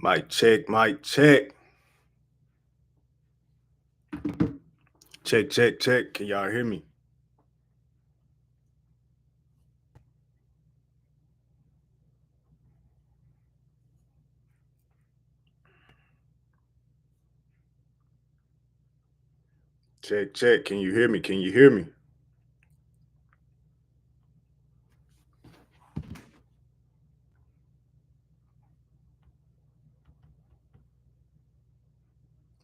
Mic check, mic check. Check, check, check. Can y'all hear me? Check, check. Can you hear me? Can you hear me?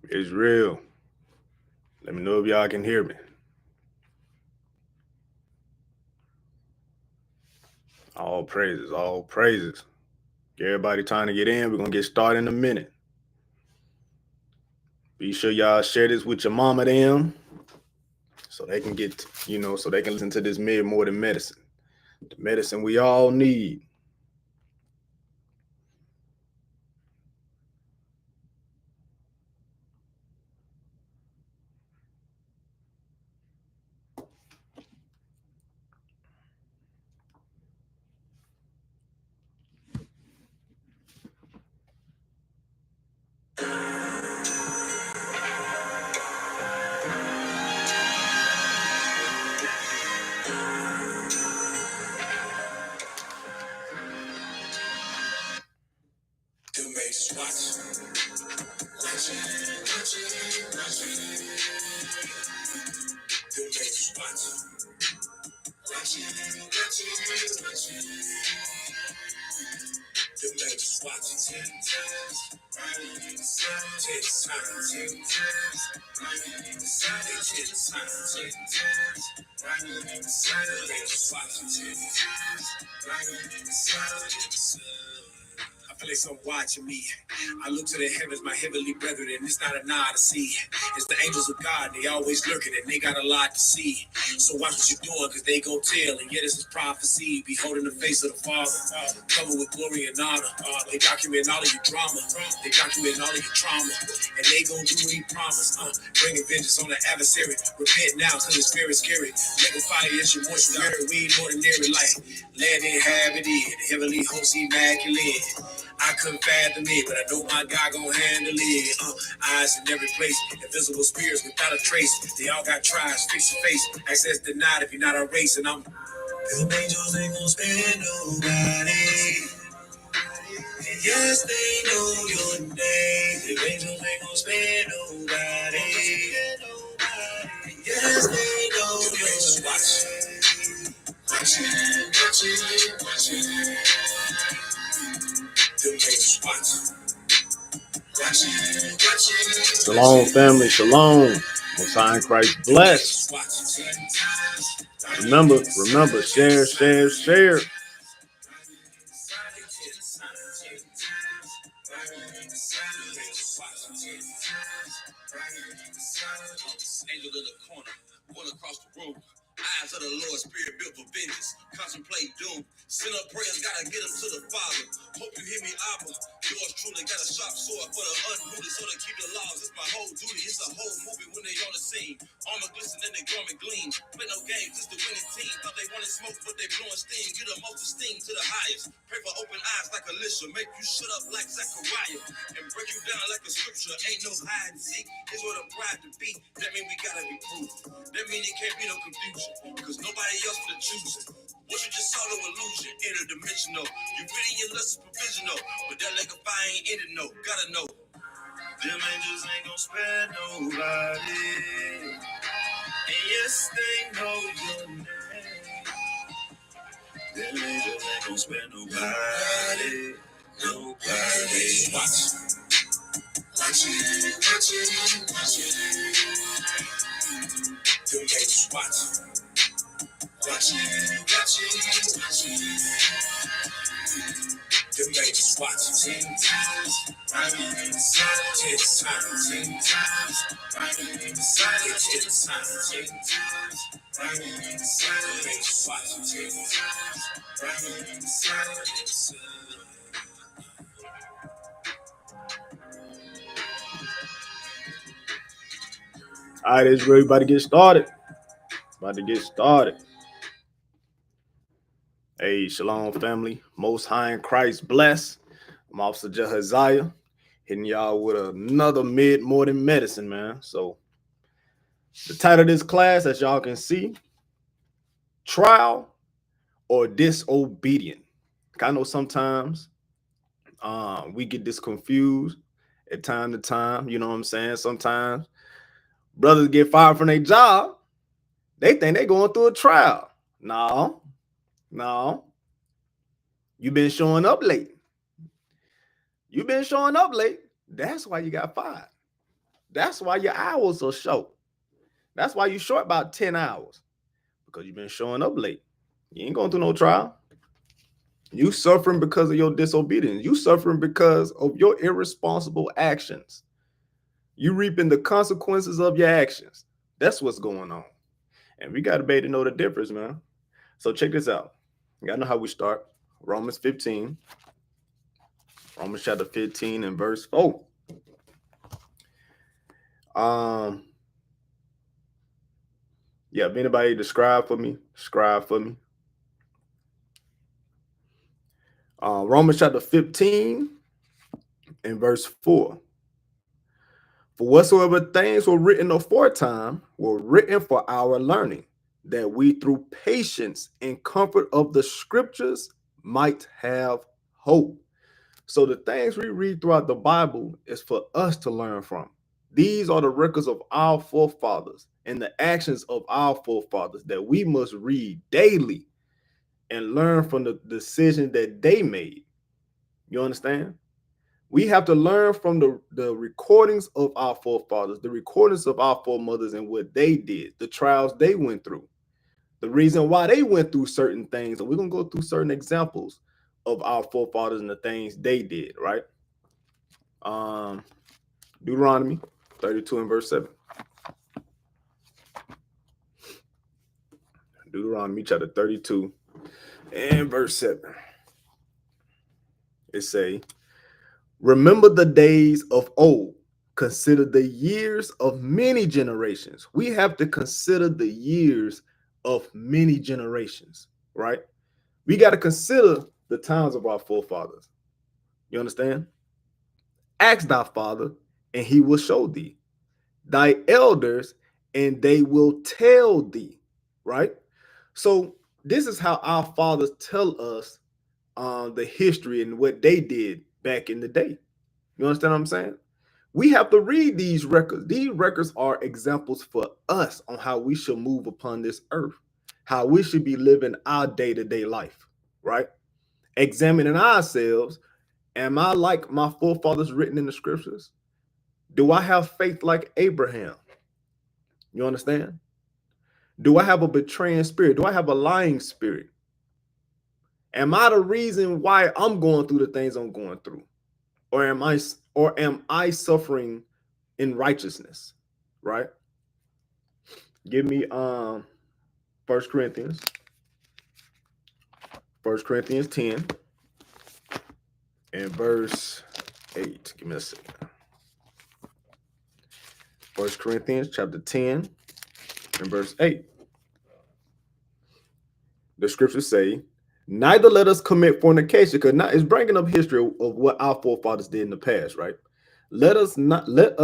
It's real. Let me know if y'all can hear me. All praises, all praises. Everybody trying to get in. We're going to get started in a minute. Be sure y'all share this with your mama them so they can get, so they can listen to this more than medicine. The medicine we all need. I feel like some watching me. I look to the heavens, my heavenly brethren, and it's not a nod to see. It's the angels of God, they always lurking, and they got a lot to see. So watch what you're doing, because they gon' tell, and yet this is prophecy. Beholding the face of the Father, covered with glory and honor. They document all of your drama, they document all of your trauma, and they gon' do what he promised. Bringing vengeance on the adversary. Repent now, because it's very scary. Make a fire is your mortuary. We ain't ordinary life. Land inhabited, the heavenly host immaculate. I couldn't fathom it, but I know my God gon' handle it. Eyes in every place, invisible spirits without a trace. They all got tribes, face to face. Access denied if you're not a race, and I'm. Them angels ain't gon' spare nobody. And yes, they know your name. Them angels ain't gon' spare nobody. And yes, they know your name. Watching. Shalom, family. Shalom. Most High in Christ bless. Remember, share, share, share. Angel in the corner, one across the room. Eyes of the Lord, spirit built for vengeance. Contemplate doom. Send up prayers, gotta get them to the Father. Hope you hear me, Abba. Yours truly got a sharp sword for the unruly, so to keep the laws. It's my whole duty. It's a whole movie when they on the scene. Armor glisten and they garment gleam. Play no games, it's the winning team. Thought they wanted smoke, but they blowing steam. Get a most esteem to the highest. Pray for open eyes like Elisha. Make you shut up like Zechariah. And break you down like a scripture. Ain't no hide and seek. Here's what I'm proud to be. That mean we gotta be proof. That mean it can't be no confusion. Because nobody else for the choosing. What you just saw no illusion, interdimensional. You reading your lessons provisional, but that like a fire ain't in it, no. Gotta know. Them angels ain't gon' spare nobody. And yes, they know your name. Them angels ain't gon' spare nobody. Watching. Them angels watching. Them angels watching 10 times, riding in the silence 10 times, riding in the silence 10 times, riding in the silence, angels watching 10 times, riding in the silence. All right, it's really about to get started. Hey, shalom, family. Most High in Christ bless. I'm Officer Jehaziah. hitting y'all with another more than medicine, man. So the title of this class, as y'all can see, trial or disobedient. I know sometimes we get this confused at time to time. You know what I'm saying? Sometimes brothers get fired from their job. They think they're going through a trial. No. You've been showing up late. That's why you got fired. That's why your hours are short. That's why you're short about 10 hours. Because you've been showing up late. You ain't going through no trial. You suffering because of your disobedience. You suffering because of your irresponsible actions. You reaping the consequences of your actions. That's what's going on. And we got to be able to know the difference, man. So check this out. You got to know how we start. Romans 15. Romans chapter 15 and verse 4. Yeah, if anybody describe for me. Romans chapter 15 and verse 4. For whatsoever things were written aforetime were written for our learning, that we through patience and comfort of the scriptures might have hope. So the things we read throughout the Bible is for us to learn from. These are the records of our forefathers and the actions of our forefathers that we must read daily and learn from the decision that they made. You understand? We have to learn from the recordings of our forefathers, the recordings of our foremothers and what they did, the trials they went through, the reason why they went through certain things. And we're going to go through certain examples of our forefathers and the things they did, right? Deuteronomy 32 and verse 7. Deuteronomy chapter 32 and verse 7. It say, remember the days of old. Consider the years of many generations. We have to consider the years of many generations, right? We got to consider the times of our forefathers. You understand? Ask thy father, and he will show thee. Thy elders, and they will tell thee, right? So this is how our fathers tell us the history and what they did back in the day. You understand what I'm saying? We have to read these records. These records are examples for us on how we should move upon this earth, how we should be living our day-to-day life, right? Examining ourselves. Am I like my forefathers written in the scriptures? Do I have faith like Abraham? You understand? Do I have a betraying spirit? Do I have a lying spirit? Am I the reason why I'm going through the things I'm going through? Or am I suffering in righteousness? Right? Give me 1 Corinthians 10 and verse 8. Give me a second. 1 Corinthians chapter 10 and verse 8. The scriptures say, neither let us commit fornication, because now it's bringing up history of what our forefathers did in the past, right? Neither let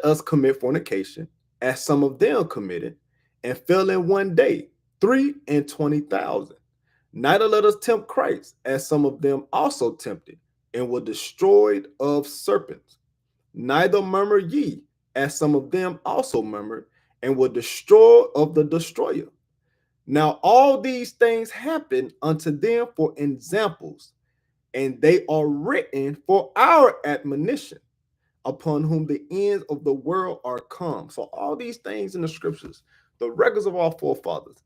us commit fornication, as some of them committed, and fell in one day 23,000. Neither let us tempt Christ, as some of them also tempted, and were destroyed of serpents. Neither murmur ye, as some of them also murmured, and were destroyed of the destroyer. Now all these things happen unto them for examples, and they are written for our admonition, upon whom the ends of the world are come. So all these things in the scriptures, the records of our forefathers,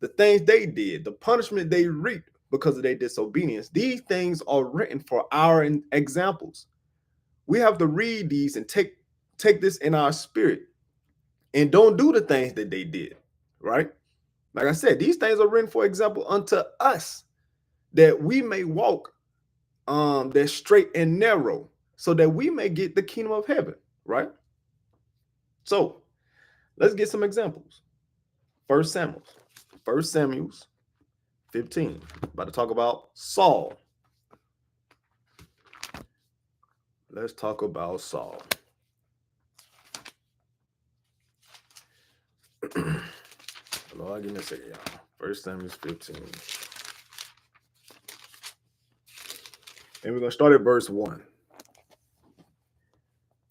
the things they did, the punishment they reaped because of their disobedience, these things are written for our examples. We have to read these and take this in our spirit and don't do the things that they did, right? Like I said, these things are written for example unto us, that we may walk that straight and narrow, so that we may get the kingdom of heaven, right? So let's get some examples. 1 Samuel 15. About to talk about Saul. Let's talk about Saul. Lord, give me a second, y'all. 1 Samuel 15. And we're going to start at verse 1.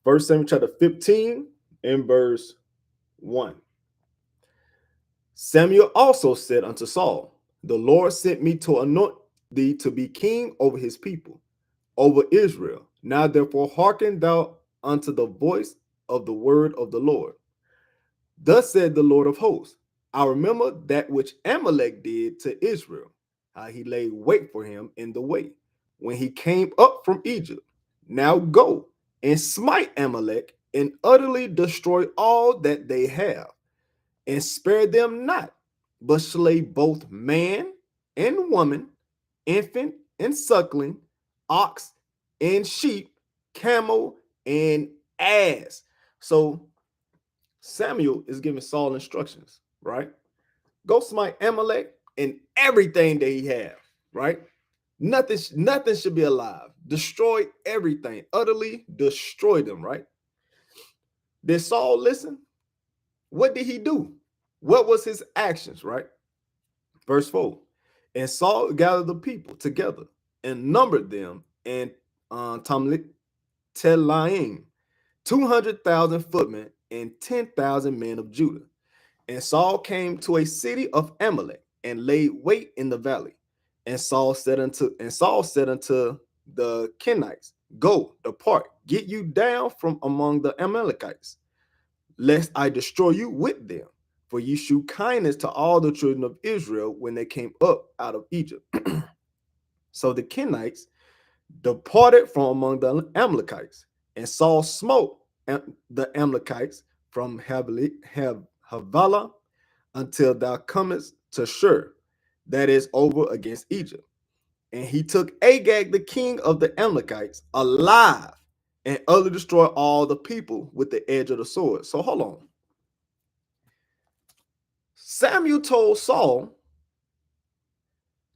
1 Samuel chapter 15 and verse 1. Samuel also said unto Saul, the Lord sent me to anoint thee to be king over his people, over Israel. Now therefore hearken thou unto the voice of the word of the Lord. Thus said the Lord of hosts, I remember that which Amalek did to Israel, how he laid wait for him in the way, when he came up from Egypt. Now go and smite Amalek, and utterly destroy all that they have, and spare them not, but slay both man and woman, infant and suckling, ox and sheep, camel and ass. So Samuel is giving Saul instructions, right? Go smite Amalek and everything that he have, right? Nothing should be alive. Destroy everything. Utterly destroy them, right? Did Saul listen? What did he do? What was his actions, right? Verse 4. And Saul gathered the people together and numbered them in Telaim, 200,000 footmen and 10,000 men of Judah. And Saul came to a city of Amalek and laid wait in the valley. And Saul said unto the Kenites, go, depart, get you down from among the Amalekites, lest I destroy you with them. For ye shewed kindness to all the children of Israel when they came up out of Egypt. So the Kenites departed from among the Amalekites, and Saul smote the Amalekites from Havilah until thou comest to Shur, that is over against Egypt. And he took Agag, the king of the Amalekites, alive, and utterly destroyed all the people with the edge of the sword. So hold on. Samuel told Saul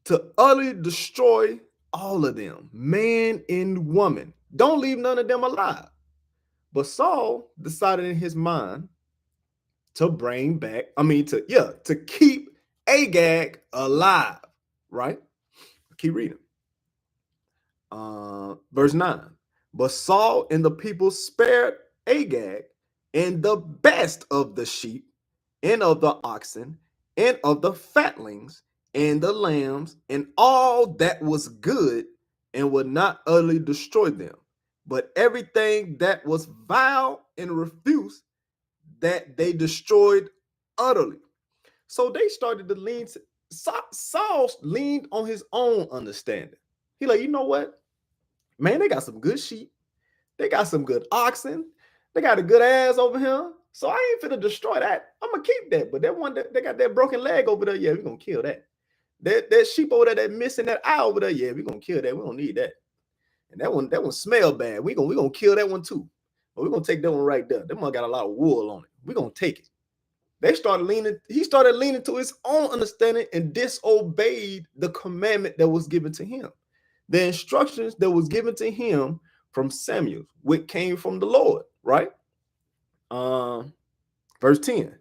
to utterly destroy all of them, man and woman. Don't leave none of them alive. But Saul decided in his mind to bring back, to keep Agag alive, right? Keep reading. Verse 9. But Saul and the people spared Agag and the best of the sheep and of the oxen and of the fatlings and the lambs and all that was good, and would not utterly destroy them. But everything that was vile and refuse, that they destroyed utterly. So they started to lean. Saul leaned on his own understanding. He like, you know what? Man, they got some good sheep. They got some good oxen. They got a good ass over here. So I ain't finna destroy that. I'm gonna keep that. But that one that they got that broken leg over there, yeah, we're gonna kill that. That sheep over there that missing that eye over there, yeah, we're gonna kill that. We don't need that. And that one smell bad. We gonna kill that one too. But we're gonna take that one right there. That one got a lot of wool on it. We're gonna take it. He started leaning to his own understanding and disobeyed the commandment that was given to him. The instructions that was given to him from Samuel, which came from the Lord, right? Verse 10.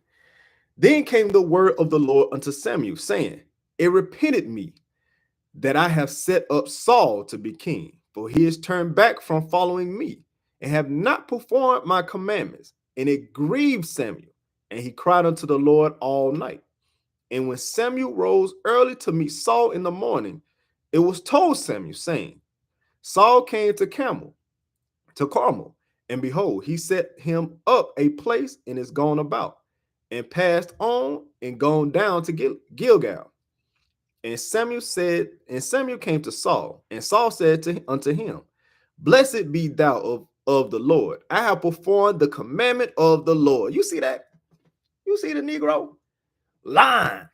Then came the word of the Lord unto Samuel, saying, it repented me that I have set up Saul to be king, for he is turned back from following me, and have not performed my commandments. And it grieved Samuel, and he cried unto the Lord all night. And when Samuel rose early to meet Saul in the morning, it was told Samuel, saying, Saul came to Carmel, and behold, he set him up a place and is gone about, and passed on and gone down to Gilgal. And Samuel came to Saul, and Saul said unto him, blessed be thou of the Lord. I have performed the commandment of the Lord. You see that? You see the Negro? Lying.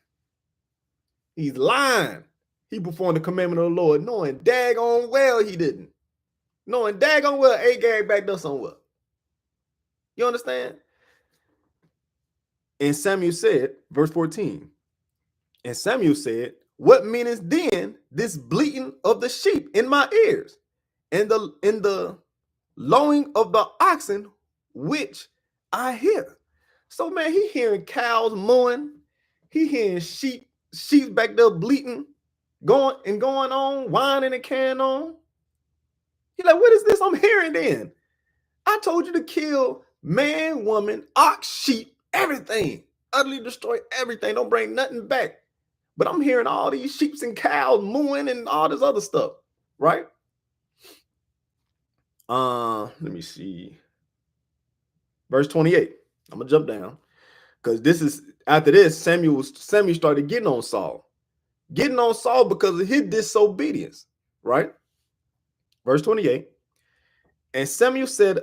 He's lying. He performed the commandment of the Lord, knowing daggone well he didn't. Knowing daggone well Agag backed up somewhere. You understand? And Samuel said, verse 14, and Samuel said, what meaneth then this bleating of the sheep in my ears, and the lowing of the oxen, which I hear. So, man, he hearing cows mooing. He hearing sheep back there bleating, going on, whining and carrying on. He like, what is this I'm hearing then? I told you to kill man, woman, ox, sheep, everything. Utterly destroy everything. Don't bring nothing back. But I'm hearing all these sheep and cows mooing and all this other stuff, right? Let me see. Verse 28. I'm gonna jump down. Because this is after this, Samuel started getting on Saul. Getting on Saul because of his disobedience, right? Verse 28. And Samuel said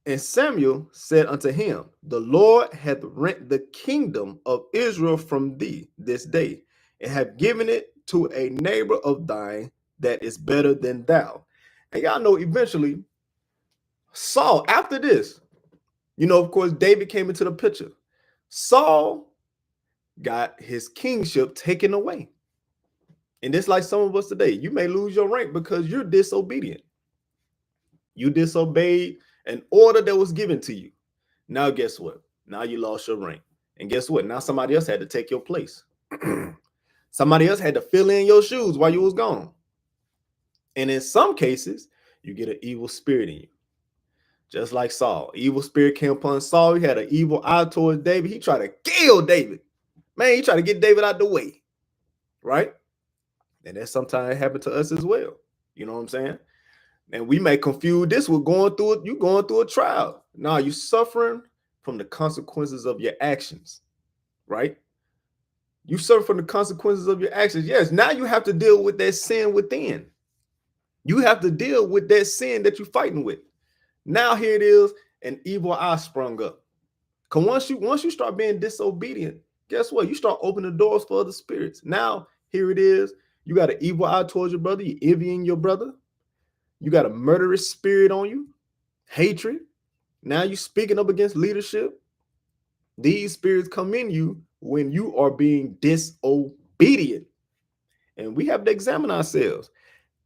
unto him, the Lord hath rent the kingdom of Israel from thee this day, and have given it to a neighbor of thine that is better than thou. And y'all know eventually Saul, after this, of course, David came into the picture. Saul got his kingship taken away. And it's like some of us today. You may lose your rank because you're disobedient. You disobeyed an order that was given to you. Now, guess what? Now you lost your rank. And guess what? Now somebody else had to take your place. Somebody else had to fill in your shoes while you was gone. And in some cases, you get an evil spirit in you. Just like Saul. Evil spirit came upon Saul. He had an evil eye towards David. He tried to kill David. Man, he tried to get David out the way. Right? And that sometimes happened to us as well. You know what I'm saying? And we may confuse this with going through a trial. Now you're suffering from the consequences of your actions, right? You suffer from the consequences of your actions. Yes, now you have to deal with that sin within. You have to deal with that sin that you're fighting with. Now here it is, an evil eye sprung up. Because once you start being disobedient, guess what? You start opening the doors for other spirits. Now here it is. You got an evil eye towards your brother. You're envying your brother. You got a murderous spirit on you, hatred. Now you're speaking up against leadership. These spirits come in you when you are being disobedient. And we have to examine ourselves.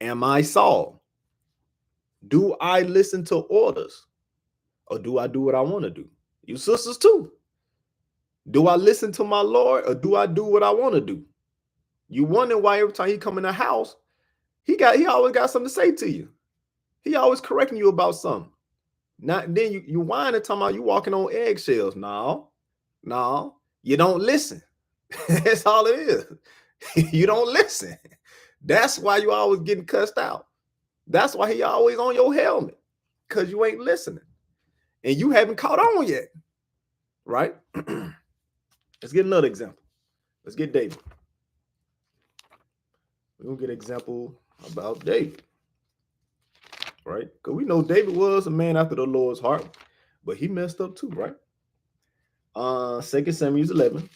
Am I Saul? Do I listen to orders? Or do I do what I want to do? You sisters too. Do I listen to my Lord or do I do what I want to do? You wonder why every time he come in the house, he always got something to say to you. He always correcting you about something. Not then you whining talking about you walking on eggshells. No, you don't listen. That's all it is. You don't listen. That's why you always getting cussed out. That's why he always on your helmet, because you ain't listening. And you haven't caught on yet. Right? Let's get another example. Let's get David. We're going to get an example about David. Right? Because we know David was a man after the Lord's heart, but he messed up too, right? 2 Samuel 11.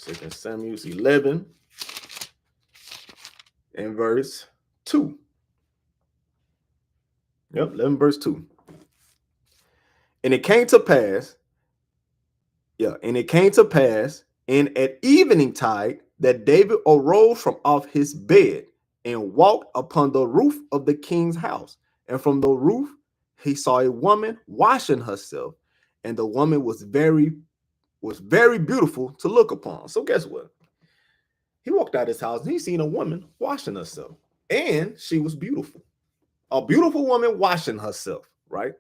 2 Samuel 11 and verse 2. Yep, 11 verse 2. And it came to pass, and at evening tide, that David arose from off his bed and walked upon the roof of the king's house. And from the roof, he saw a woman washing herself. And the woman was very beautiful to look upon. So guess what? He walked out of his house and he seen a woman washing herself. And she was beautiful. A beautiful woman washing herself, right?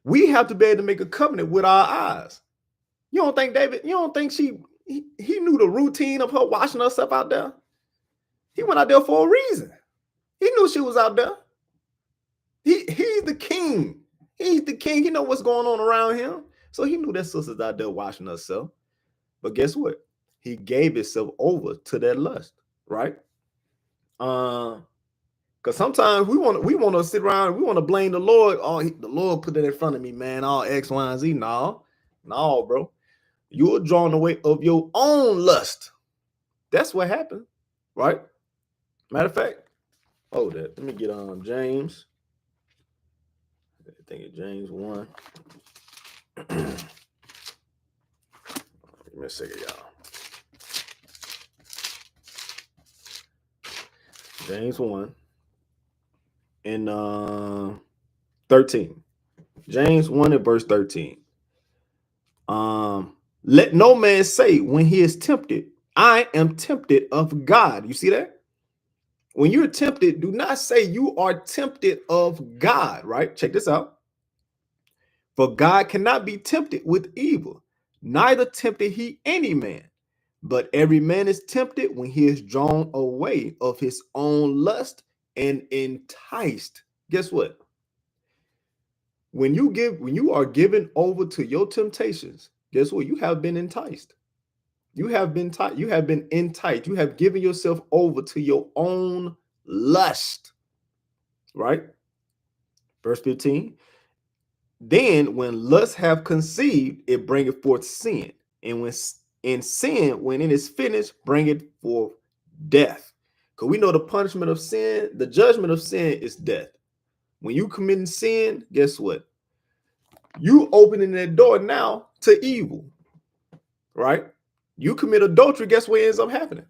We have to be able to make a covenant with our eyes. You don't think he knew the routine of her washing herself out there? He went out there for a reason. He knew she was out there. He's the king. He's the king. He know what's going on around him. So he knew that sister's out there washing herself. But guess what? He gave himself over to that lust, right? Because sometimes we want to sit around, we want to blame the Lord. Oh, the Lord put it in front of me, man. All X, Y, and Z. No, bro. You're drawn away of your own lust. That's what happened, right? Matter of fact, hold that. Let me get on James. I think it's James 1. Give me a second, y'all. James 1 and 13. James 1 and verse 13. Let no man say when he is tempted, I am tempted of God. You see that? When you're tempted, do not say you are tempted of God, right? Check this out. For God cannot be tempted with evil, neither tempted he any man. But every man is tempted when he is drawn away of his own lust and enticed. Guess what? When you are given over to your temptations, guess what? You have been enticed. You have been enticed. You have given yourself over to your own lust. Right? Verse 15. Then when lust have conceived, it bringeth forth sin. And when it is finished, bring it forth death. Because we know the punishment of sin, the judgment of sin is death. When you committing sin, guess what? You opening that door now to evil, right? You commit adultery, guess what ends up happening?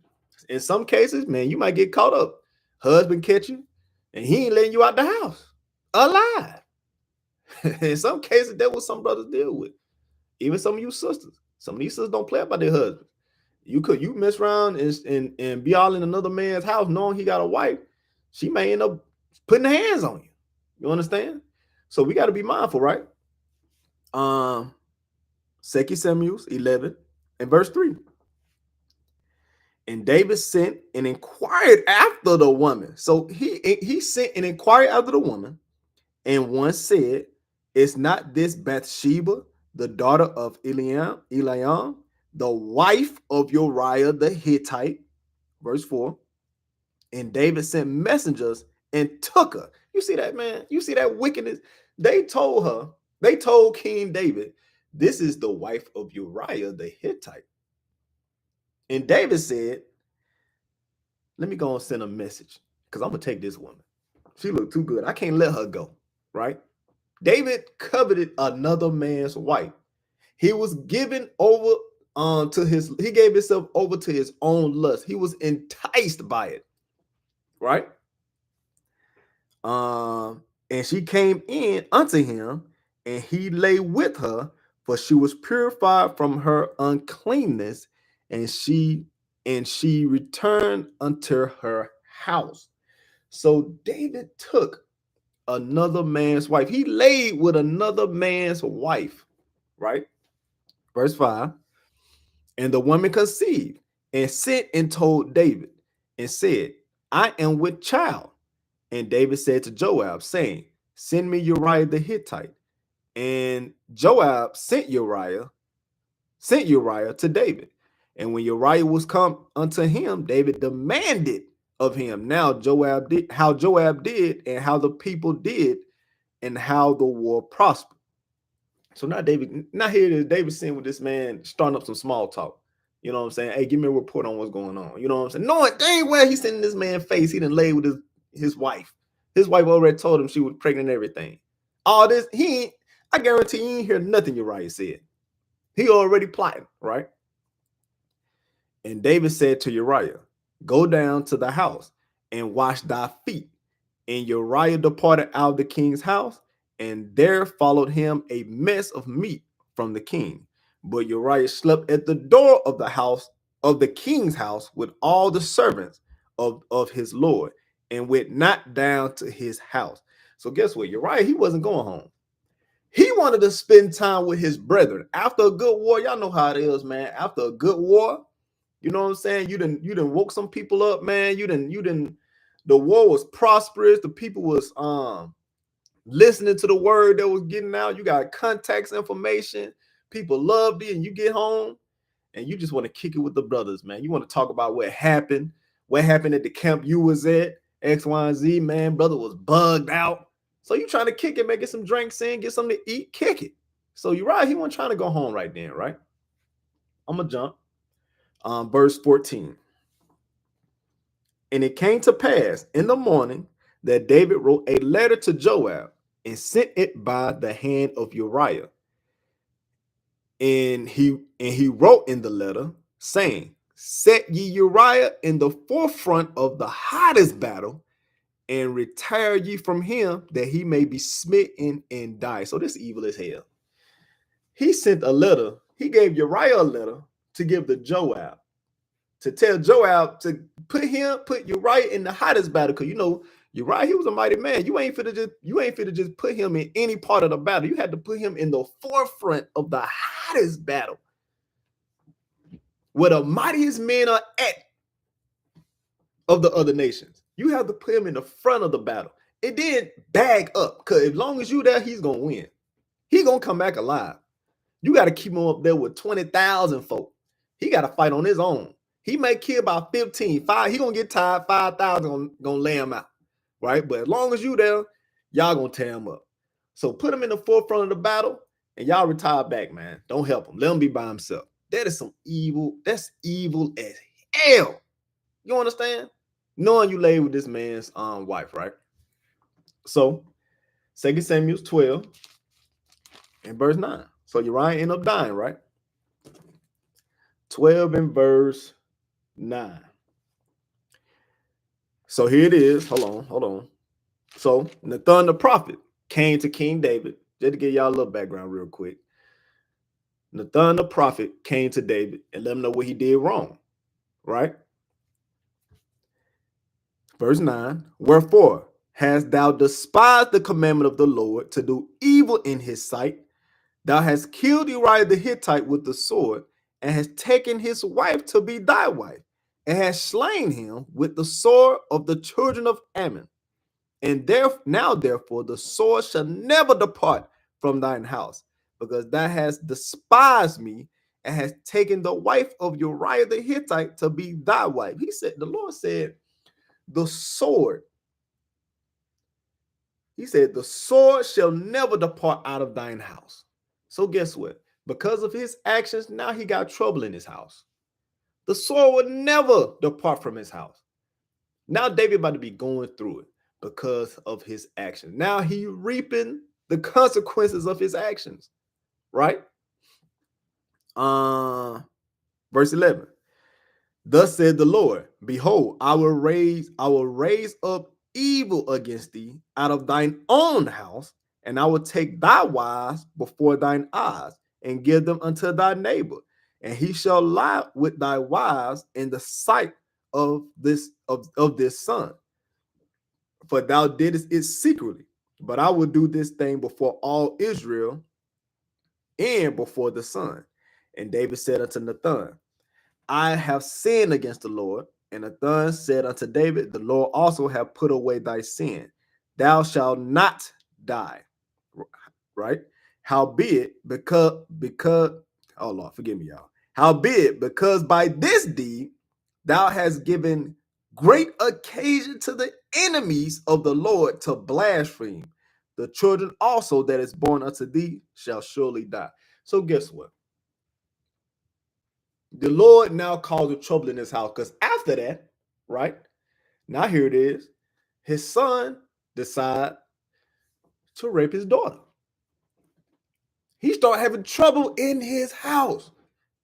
In some cases, man, you might get caught up. Husband catch you, and he ain't letting you out the house alive. In some cases, that's what some brothers deal with. Even some of you sisters. Some of these sisters don't play about their husbands. You mess around and be all in another man's house knowing he got a wife. She may end up putting her hands on you. You understand? So we got to be mindful, right? 2 Samuel 11 and verse 3. And David sent and inquired after the woman. So he sent and inquired after the woman, and one said, "Is not this Bathsheba, the daughter of Eliam, the wife of Uriah the Hittite?" Verse 4. And David sent messengers and took her. You see that, man? You see that wickedness? They told King David, this is the wife of Uriah the Hittite. And David said, let me go and send a message because I'm going to take this woman. She looked too good. I can't let her go, right? David coveted another man's wife. He was given over he gave himself over to his own lust. He was enticed by it, right? And she came in unto him, and he lay with her, for she was purified from her uncleanness, and she returned unto her house. So David took another man's wife. He laid with another man's wife, right? Verse 5. And the woman conceived and sent and told David and said, I am with child. And David said to Joab, saying, send me Uriah the Hittite. And Joab sent Uriah to David. And when Uriah was come unto him, David demanded of him how Joab did, and how the people did, and how the war prospered. So now here it is, David sitting with this man, starting up some small talk. You know what I'm saying? Hey, give me a report on what's going on. You know what I'm saying? Knowing dang well he's sending this man face. He done laid with his wife. His wife already told him she was pregnant and everything. All this, I guarantee you ain't hear nothing Uriah said. He already plotting, right? And David said to Uriah, go down to the house and wash thy feet. And Uriah departed out of the king's house, and there followed him a mess of meat from the king. But Uriah slept at the door of the house of the king's house with all the servants of his lord, and went not down to his house. So guess what? Uriah, he wasn't going home. He wanted to spend time with his brethren. After a good war, y'all know how it is, man. After a good war, you know what I'm saying? You done woke some people up, man. The war was prosperous. The people was listening to the word that was getting out. You got contacts information. People loved it, and you get home and you just want to kick it with the brothers, man. You want to talk about what happened at the camp you was at, X, Y, and Z, man. Brother was bugged out. So you trying to kick it, man, get some drinks in, get something to eat, kick it. So you're right. He wasn't trying to go home right then, right? I'm going to jump. Verse 14. And it came to pass in the morning that David wrote a letter to Joab and sent it by the hand of Uriah. And he wrote in the letter, saying, set ye Uriah in the forefront of the hottest battle, and retire ye from him, that he may be smitten and die. So this evil as hell. He sent a letter. He gave Uriah a letter to give to Joab, to tell Joab to put Uriah in the hottest battle. Because Uriah, he was a mighty man. You ain't fit to just put him in any part of the battle. You had to put him in the forefront of the hottest battle, where the mightiest men are at of the other nations. You have to put him in the front of the battle. It did bag up, because as long as you there, he's gonna win. He's gonna come back alive. You got to keep him up there with 20,000 folk. He got to fight on his own. He may kill about 15. He gonna get tired. 5,000 gonna lay him out, right? But as long as you there, y'all gonna tear him up. So put him in the forefront of the battle, and y'all retire back, man. Don't help him. Let him be by himself. That is some evil. That's evil as hell. You understand? Knowing you lay with this man's wife, right? So 2 Samuel 12 and verse 9. So Uriah ended up dying, right? 12 and verse 9. So here it is. Hold on. So Nathan the prophet came to King David. Just to give y'all a little background real quick. Nathan the prophet came to David and let him know what he did wrong, right? Verse 9. Wherefore hast thou despised the commandment of the Lord to do evil in his sight? Thou hast killed Uriah the Hittite with the sword, and hast taken his wife to be thy wife, and hast slain him with the sword of the children of Ammon. And therefore the sword shall never depart from thine house, because thou hast despised me, and hast taken the wife of Uriah the Hittite to be thy wife. The Lord said, the sword. He said, the sword shall never depart out of thine house. So guess what? Because of his actions, now he got trouble in his house. The sword would never depart from his house. Now David about to be going through it because of his actions. Now he reaping the consequences of his actions, right? Verse 11. Thus said the Lord, behold, I will raise up evil against thee out of thine own house, and I will take thy wives before thine eyes, and give them unto thy neighbor, and he shall lie with thy wives in the sight of this son. For thou didst it secretly, but I will do this thing before all Israel and before the sun. And David said unto Nathan, I have sinned against the Lord. And Nathan said unto David, the Lord also have put away thy sin. Thou shalt not die. Right? Howbeit, because, oh Lord, forgive me, y'all. Howbeit, because by this deed thou hast given great occasion to the enemies of the Lord to blaspheme, the children also that is born unto thee shall surely die. So guess what? The Lord now caused trouble in his house, because after that, right? Now here it is. His son decided to rape his daughter. He started having trouble in his house.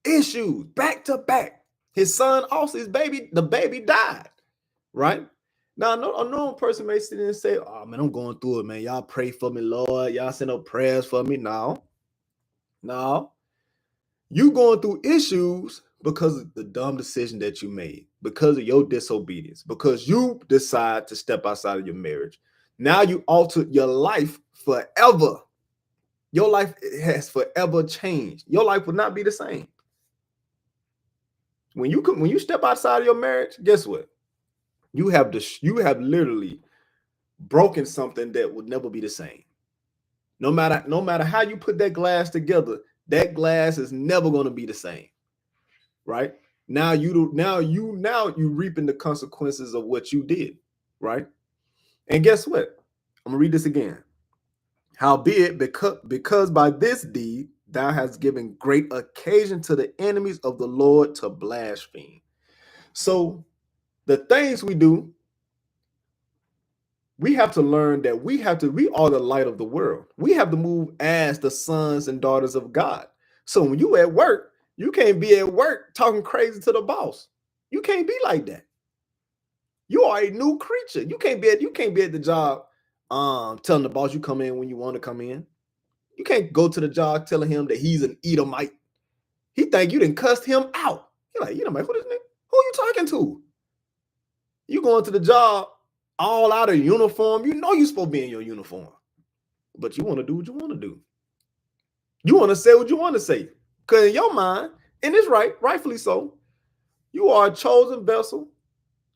Issues back to back. His son also, the baby died, right? Now, a normal person may sit there and say, oh man, I'm going through it, man. Y'all pray for me, Lord. Y'all send up prayers for me. No. You going through issues because of the dumb decision that you made, because of your disobedience, because you decide to step outside of your marriage. Now you altered your life forever. Your life has forever changed. Your life will not be the same. When you step outside of your marriage, guess what? You have literally broken something that will never be the same. No matter how you put that glass together, that glass is never going to be the same. Right? Now you reaping the consequences of what you did, right? And guess what? I'm gonna read this again. Howbeit, because by this deed thou hast given great occasion to the enemies of the Lord to blaspheme. So the things we do, we have to learn that we are the light of the world. We have to move as the sons and daughters of God. So when you at work, You can't be at work talking crazy to the boss. You can't be like that. You are a new creature. You can't be at the job telling the boss you come in when you want to come in. You can't go to the job telling him that he's an Edomite. He think you done cussed him out. You're like, Edomite, who this nigga? Who you talking to? You going to the job all out of uniform. You know you're supposed to be in your uniform. But you want to do what you want to do. You want to say what you want to say. Because in your mind, and it's right, rightfully so, you are a chosen vessel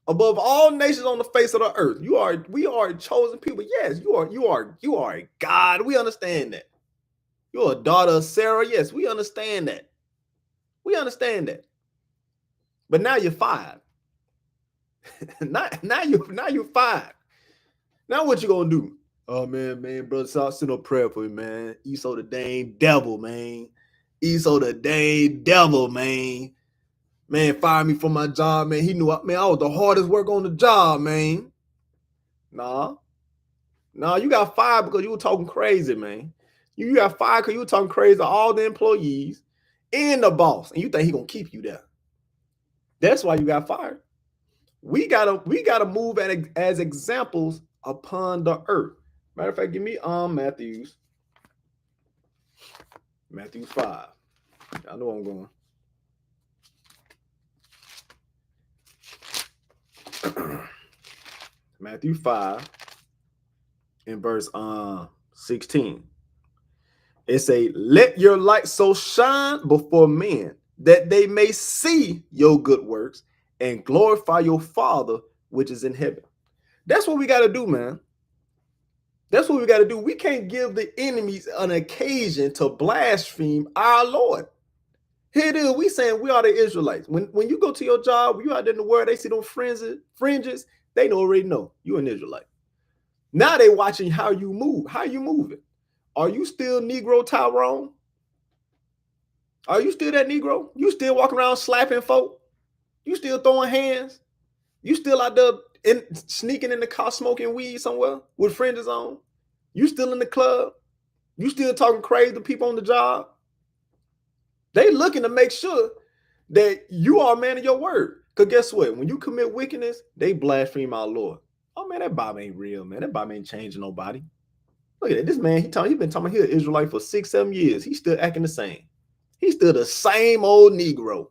above all nations on the face of the earth. We are a chosen people. Yes, you are a God. We understand that. You're a daughter of Sarah. Yes, we understand that. We understand that. But now you're fired. now you're fired. Now what you gonna do? Oh man, brother, so send a prayer for me, man. Esau the dang devil, man. Esau the dang devil, man. Man, fired me from my job, man. He knew, man, I was the hardest worker on the job, man. Nah, you got fired because you were talking crazy, man. You got fired because you were talking crazy to all the employees and the boss, and you think he gonna keep you there. That's why you got fired. We gotta move as examples upon the earth. Matter of fact, give me Matthew 5. I know where I'm going. Matthew 5 in verse 16. It say, let your light so shine before men that they may see your good works and glorify your Father which is in heaven. That's what we got to do, man. That's what we got to do. We can't give the enemies an occasion to blaspheme our Lord. Here it is. We saying we are the Israelites. When you go to your job, you out there in the world, they see those fringes, they already know you're an Israelite. Now they watching how you move. How you moving? Are you still Negro Tyrone? Are you still that Negro? You still walking around slapping folk? You still throwing hands? You still out there sneaking in the car smoking weed somewhere with fringes on? You still in the club? You still talking crazy to people on the job? They looking to make sure that you are a man of your word. Because guess what? When you commit wickedness, they blaspheme our Lord. Oh man, that Bible ain't real, man. That Bible ain't changing nobody. Look at that. This man, he been talking here Israelite for 6-7 years. He's still acting the same. He's still the same old Negro.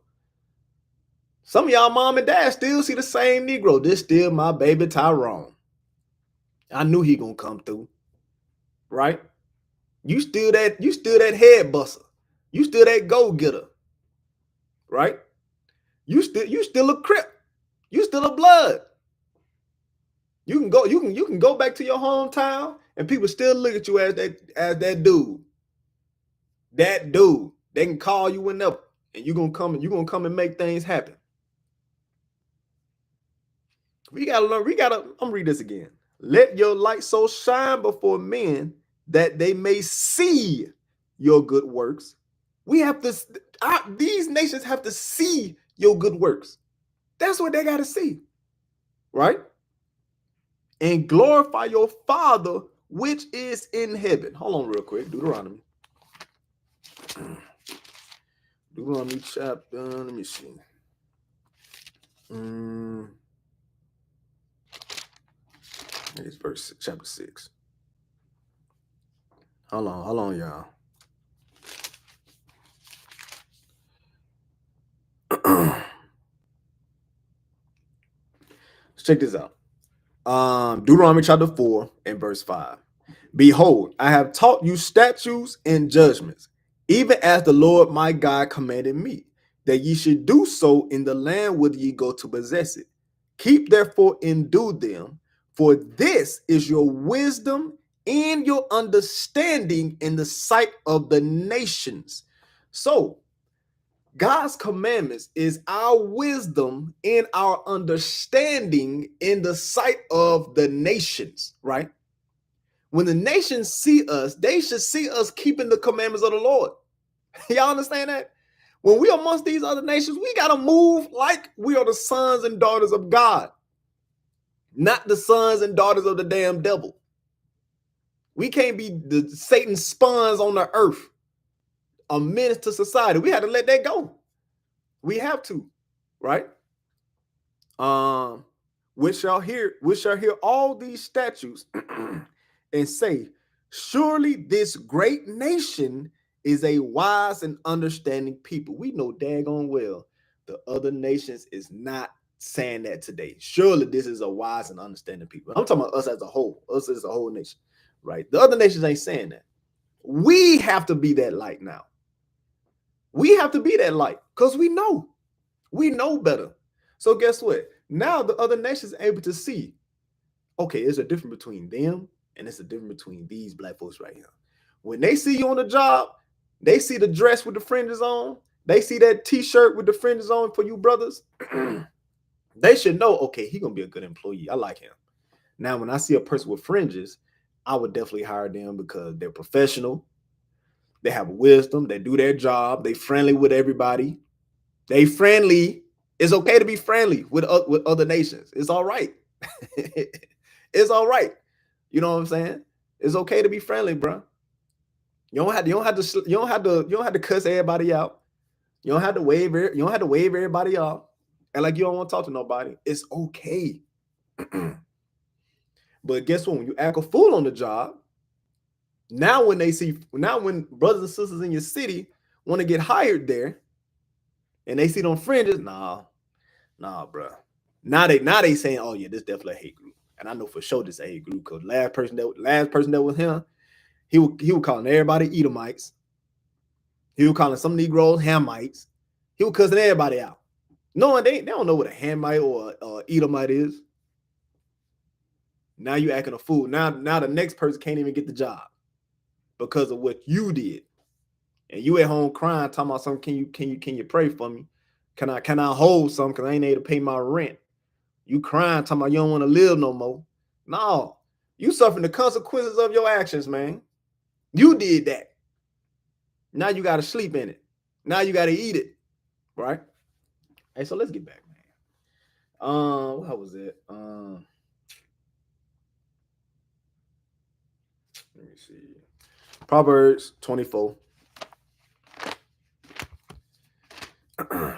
Some of y'all mom and dad still see the same Negro. This still my baby Tyrone. I knew he gonna come through. Right? You still that head buster. You still that go-getter. Right? You still a Crip. You still a blood. You can go back to your hometown and people still look at you as that dude. That dude. They can call you whenever, and you're gonna come and make things happen. We gotta learn. I'm gonna read this again. Let your light so shine before men that they may see your good works. We have to. These nations have to see your good works. That's what they gotta see, right? And glorify your Father which is in heaven. Hold on, real quick. Deuteronomy chapter. Let me see. It's verse chapter 6. Hold on, y'all. Let's check this out. Deuteronomy chapter 4 and verse 5. Behold, I have taught you statutes and judgments, even as the Lord my God commanded me, that ye should do so in the land whither ye go to possess it. Keep therefore and do them, for this is your wisdom and your understanding in the sight of the nations. So, God's commandments is our wisdom and our understanding in the sight of the nations, right? When the nations see us, they should see us keeping the commandments of the Lord. Y'all understand that? When we are amongst these other nations, we got to move like we are the sons and daughters of God, not the sons and daughters of the damn devil. We can't be the Satan spawns on the earth, a menace to society. We had to let that go. We have to, right? We shall hear all these statutes and say, surely this great nation is a wise and understanding people. We know daggone well the other nations is not saying that today. Surely this is a wise and understanding people. I'm talking about us as a whole, us as a whole nation, right? The other nations ain't saying that. We have to be that light now. We have to be that light because we know better. So guess what? Now the other nations are able to see, okay, there's a difference between them and it's a difference between these black folks right here. When they see you on the job, they see the dress with the fringes on, they see that t-shirt with the fringes on for you brothers. They should know, okay, he's gonna be a good employee. I like him. Now, when I see a person with fringes, I would definitely hire them because they're professional, they have wisdom, they do their job, they friendly with everybody. They friendly. It's okay to be friendly with other nations. It's all right. It's all right. You know what I'm saying? It's okay to be friendly, bro. You don't have to cuss everybody out. You don't have to wave everybody off. And like you don't want to talk to nobody. It's okay. But guess what? When you act a fool on the job, now when brothers and sisters in your city want to get hired there, and they see them fringes, nah, bro. Now they saying, oh yeah, this definitely a hate group, and I know for sure this a hate group because last person that was him, he was calling everybody Edomites. He was calling some Negroes Hamites. He was cussing everybody out. No, they don't know what a Hamite or Edomite is. Now you acting a fool. Now the next person can't even get the job because of what you did, and you at home crying, talking about something. Can you pray for me? Can I hold something because I ain't able to pay my rent? You crying, talking about you don't want to live no more. No, you suffering the consequences of your actions, man. You did that. Now you got to sleep in it. Now you got to eat it, right? Hey, so let's get back, man. What was it? Let me see. Proverbs 24.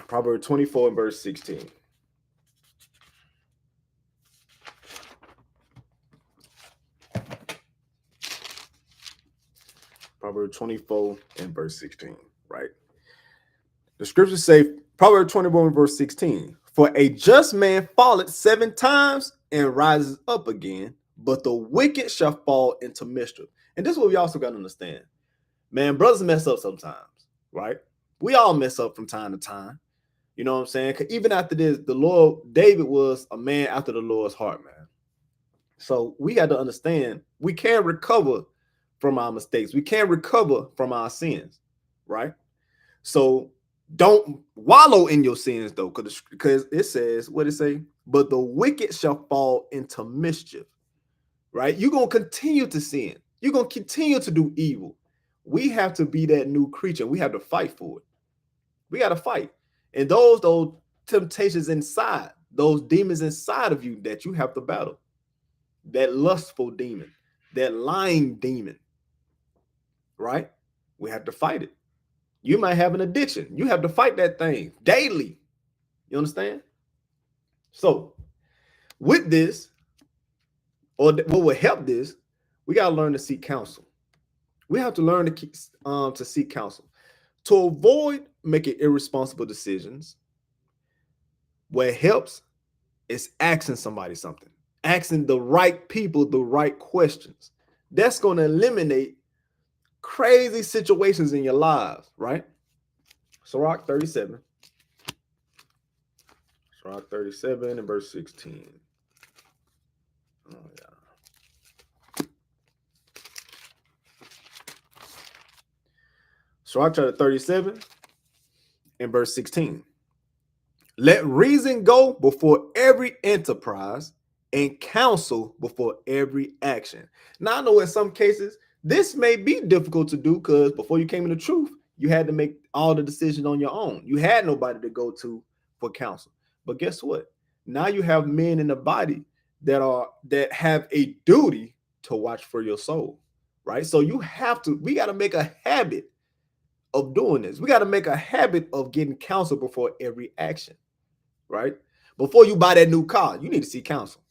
Proverbs 24 and verse 16. Proverbs 24 and verse 16, right? The scriptures say, Proverbs 24 and verse 16, for a just man falleth 7 times and rises up again, but the wicked shall fall into mischief. And this is what we also got to understand. Man, brothers mess up sometimes, right? We all mess up from time to time. You know what I'm saying? Even after this, David was a man after the Lord's heart, man. So we got to understand we can't recover from our mistakes. We can't recover from our sins, right? So don't wallow in your sins, though, because it says, what it say? But the wicked shall fall into mischief, right? You're going to continue to sin. You're going to continue to do evil. We have to be that new creature. We have to fight for it. We got to fight. And those temptations inside, those demons inside of you that you have to battle, that lustful demon, that lying demon, right? We have to fight it. You might have an addiction. You have to fight that thing daily. You understand? So with this, or what will help this, we got to learn to seek counsel. We have to learn to seek counsel. To avoid making irresponsible decisions, what helps is asking somebody something. Asking the right people the right questions. That's going to eliminate crazy situations in your lives, right? Sirach 37. Sirach 37 and verse 16. Oh, yeah. Sirach chapter 37 and verse 16. Let reason go before every enterprise and counsel before every action. Now, I know in some cases, this may be difficult to do because before you came into truth, you had to make all the decisions on your own. You had nobody to go to for counsel. But guess what? Now you have men in the body that have a duty to watch for your soul, right? So we got to make a habit of doing this. We got to make a habit of getting counsel before every action, right? Before you buy that new car, you need to seek counsel.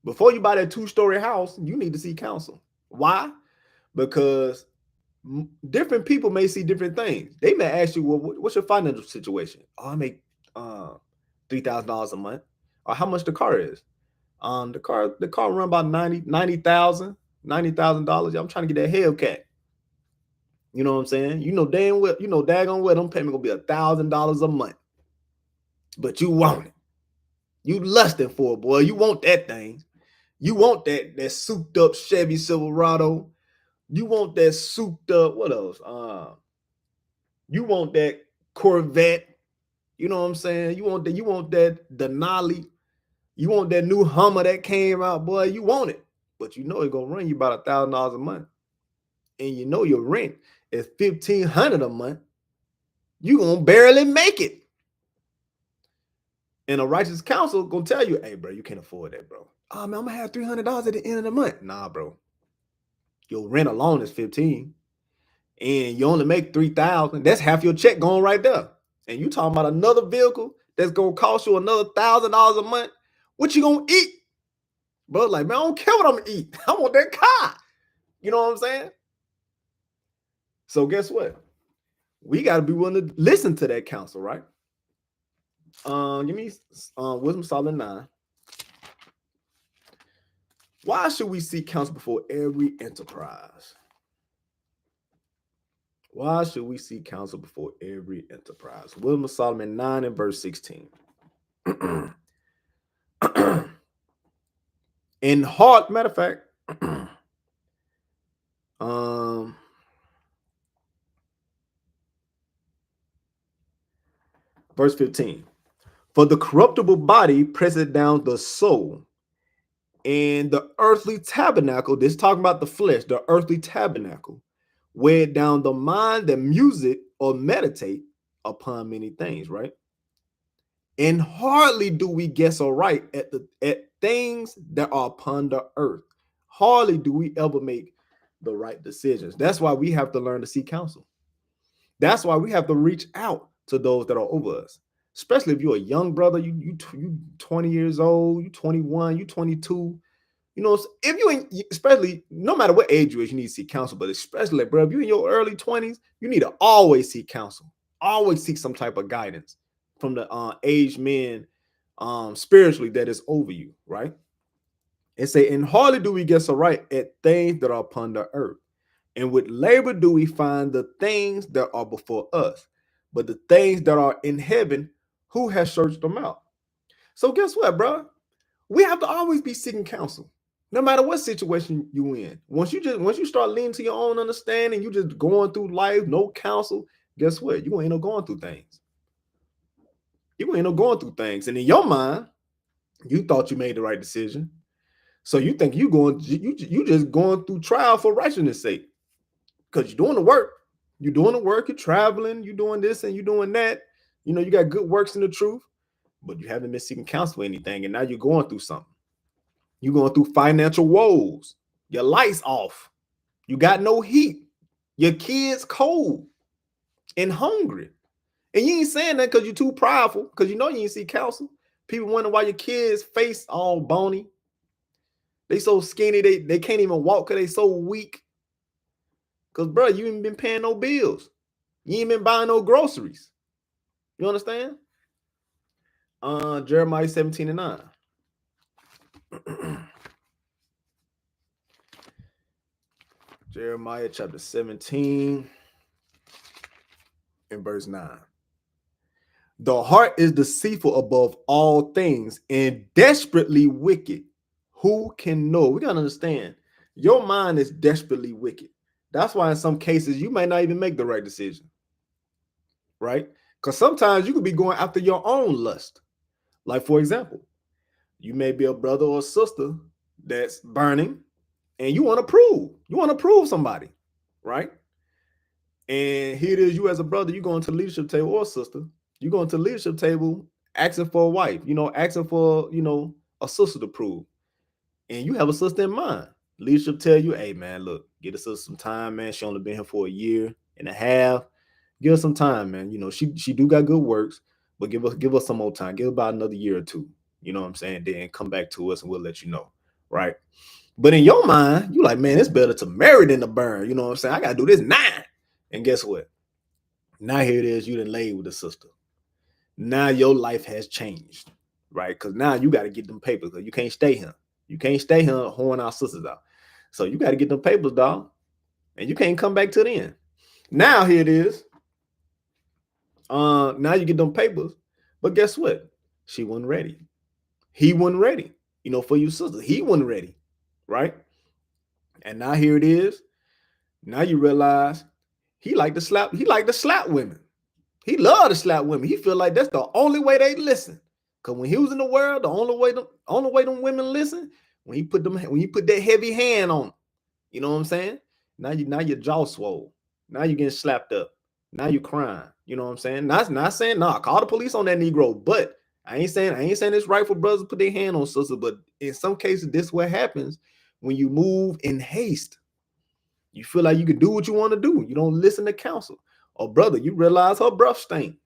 Before you buy that 2-story house, you need to seek counsel. Why? Because different people may see different things. They may ask you, well, what's your financial situation? Oh, I make $3,000 a month. Or how much the car is? The car run about $90,000. I'm trying to get that Hellcat. You know what I'm saying? You know damn well, daggone well, them payment gonna be $1,000 a month. But you want it. You lusting for it, boy. You want that thing. You want that souped up Chevy Silverado. You want that souped up, what else? You want that Corvette. You know what I'm saying? You want that Denali. You want that new Hummer that came out, boy. You want it. But you know it's gonna run you about $1,000 a month. And you know your rent is $1,500 a month. You gonna barely make it. And a righteous counsel gonna tell you, hey, bro, you can't afford that, bro. Oh man, I'm gonna have $300 at the end of the month. Nah, bro. Your rent alone is $15,000, and you only make $3,000. That's half your check going right there. And you talking about another vehicle that's gonna cost you another $1,000 a month. What you gonna eat? Bro, like, man, I don't care what I'm gonna eat. I want that car. You know what I'm saying? So guess what? We gotta be willing to listen to that counsel, right? Give me Wisdom Solomon 9. Why should we seek counsel before every enterprise? Why should we seek counsel before every enterprise? Wisdom of Solomon 9 and verse 16. In heart, matter of fact, verse 15. For the corruptible body presseth down the soul, and the earthly tabernacle, this talking about the flesh, the earthly tabernacle, weigh down the mind that muse it or meditate upon many things, right? And hardly do we guess aright at things that are upon the earth. Hardly do we ever make the right decisions. That's why we have to learn to seek counsel. That's why we have to reach out to those that are over us. Especially if you're a young brother, you 20 years old, you 21, you 22. You know, if you ain't, especially no matter what age you is, you need to seek counsel. But especially, bro, if you're in your early 20s, you need to always seek counsel. Always seek some type of guidance from the aged men spiritually that is over you, right? It say, and hardly do we guess aright at things that are upon the earth. And with labor do we find the things that are before us. But the things that are in heaven, who has searched them out? So guess what, bro? We have to always be seeking counsel, no matter what situation you in. Once you start leaning to your own understanding, you just going through life, no counsel. Guess what? You gonna end up going through things. You gonna end up going through things, and in your mind, you thought you made the right decision. So you think you just going through trial for righteousness' sake, because you're doing the work. You're doing the work. You're traveling. You're doing this and you're doing that. You know, you got good works in the truth, but you haven't been seeking counsel for anything, and now you're going through something. You're going through financial woes. Your lights off. You got no heat. Your kids cold and hungry. And you ain't saying that because you're too prideful, because you know you ain't see counsel. People wonder why your kids' face all bony. They so skinny, they can't even walk because they so weak. Because, bro, you ain't been paying no bills. You ain't been buying no groceries. You understand? Jeremiah 17 and 9. Jeremiah chapter 17 and verse 9. The heart is deceitful above all things and desperately wicked. Who can know? We gotta understand, your mind is desperately wicked. That's why in some cases you might not even make the right decision, right? Because sometimes you could be going after your own lust. Like, for example, you may be a brother or a sister that's burning, and you want to prove somebody, right? And here it is, you as a brother, you going to the leadership table, or a sister, you going to the leadership table asking for a wife, asking for, a sister to prove. And you have a sister in mind. Leadership tell you, hey man, look, Give the sister some time, man. She only been here for a year and a half. Give her some time, man. You know, she do got good works, but give us some more time. Give her about another year or two. You know what I'm saying? Then come back to us and we'll let you know. Right. But in your mind, you like, man, it's better to marry than to burn. You know what I'm saying? I gotta do this now. And guess what? Now here it is, you done laid with the sister. Now your life has changed, right? Because now you got to get them papers. Because you can't stay here. You can't stay here whoring our sisters out. So you got to get them papers, dog. And you can't come back to the end. Now here it is. Now you get them papers. But guess what? She wasn't ready. He wasn't ready. You know, for you sisters, he wasn't ready, right? And now here it is. Now you realize he like to slap. He like to slap women. He loved to slap women. He feel like that's the only way they listen. Cause when he was in the world, the only way them women listen when he put that heavy hand on them. You know what I'm saying? Now your jaw swole. Now you getting slapped up. Now you crying. You know what I'm saying? Not saying call the police on that Negro, but I ain't saying it's right for brothers to put their hand on sisters, but in some cases, this is what happens when you move in haste. You feel like you can do what you want to do. You don't listen to counsel. Or brother, you realize her breath stink.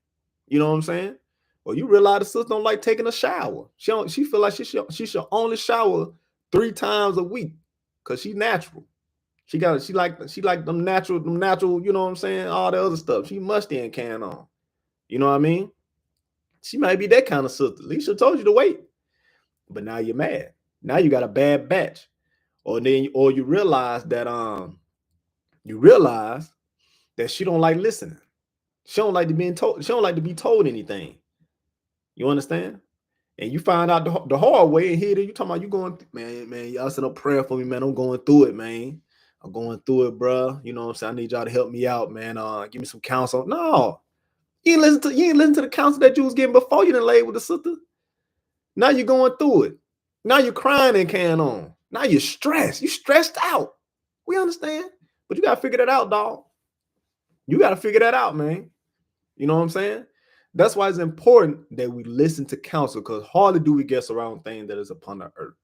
You know what I'm saying? Or you realize the sister don't like taking a shower. She feel like she should only shower 3 times a week because she natural. She like them natural, you know what I'm saying? All the other stuff. She musty and can on. You know what I mean? She might be that kind of sister. Alicia told you to wait. But now you're mad. Now you got a bad batch. Or you realize that she don't like listening. She don't like to be told. She don't like to be told anything. You understand? And you find out the hard way. And here you talking about you going, man. Y'all send a prayer for me, man. I'm going through it, man. I'm going through it, bro. You know what I'm saying? I need y'all to help me out, man. Give me some counsel. No, you ain't listen to the counsel that you was getting before you done laid with the sister. Now you're going through it. Now you're crying and can on. Now you're stressed. You stressed out. We understand, but you gotta figure that out, dog. You gotta figure that out, man. You know what I'm saying? That's why it's important that we listen to counsel, because hardly do we guess around things that is upon the earth.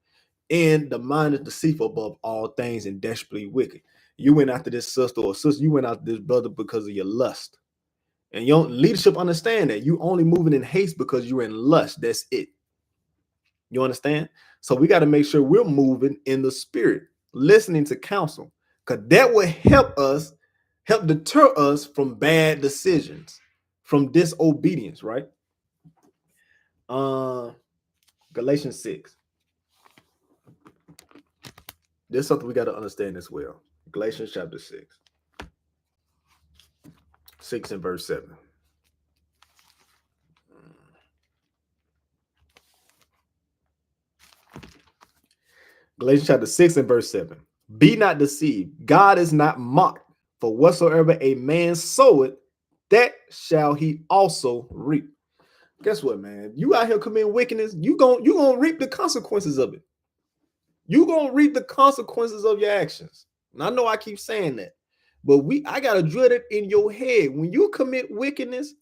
And the mind is deceitful above all things and desperately wicked. You went after this sister or sister, you went after this brother because of your lust. And your leadership understand that you only moving in haste because you're in lust. That's it. You understand? So we got to make sure we're moving in the spirit, listening to counsel, because that will help deter us from bad decisions, from disobedience, right? Galatians 6. There's something we got to understand as well. Galatians chapter 6. 6 and verse 7. Galatians chapter 6 and verse 7. Be not deceived. God is not mocked. For whatsoever a man soweth, that shall he also reap. Guess what, man? You out here committing wickedness, you gonna reap the consequences of it. You gonna reap the consequences of your actions. And I know I keep saying that, but I gotta drill it in your head. When you commit wickedness,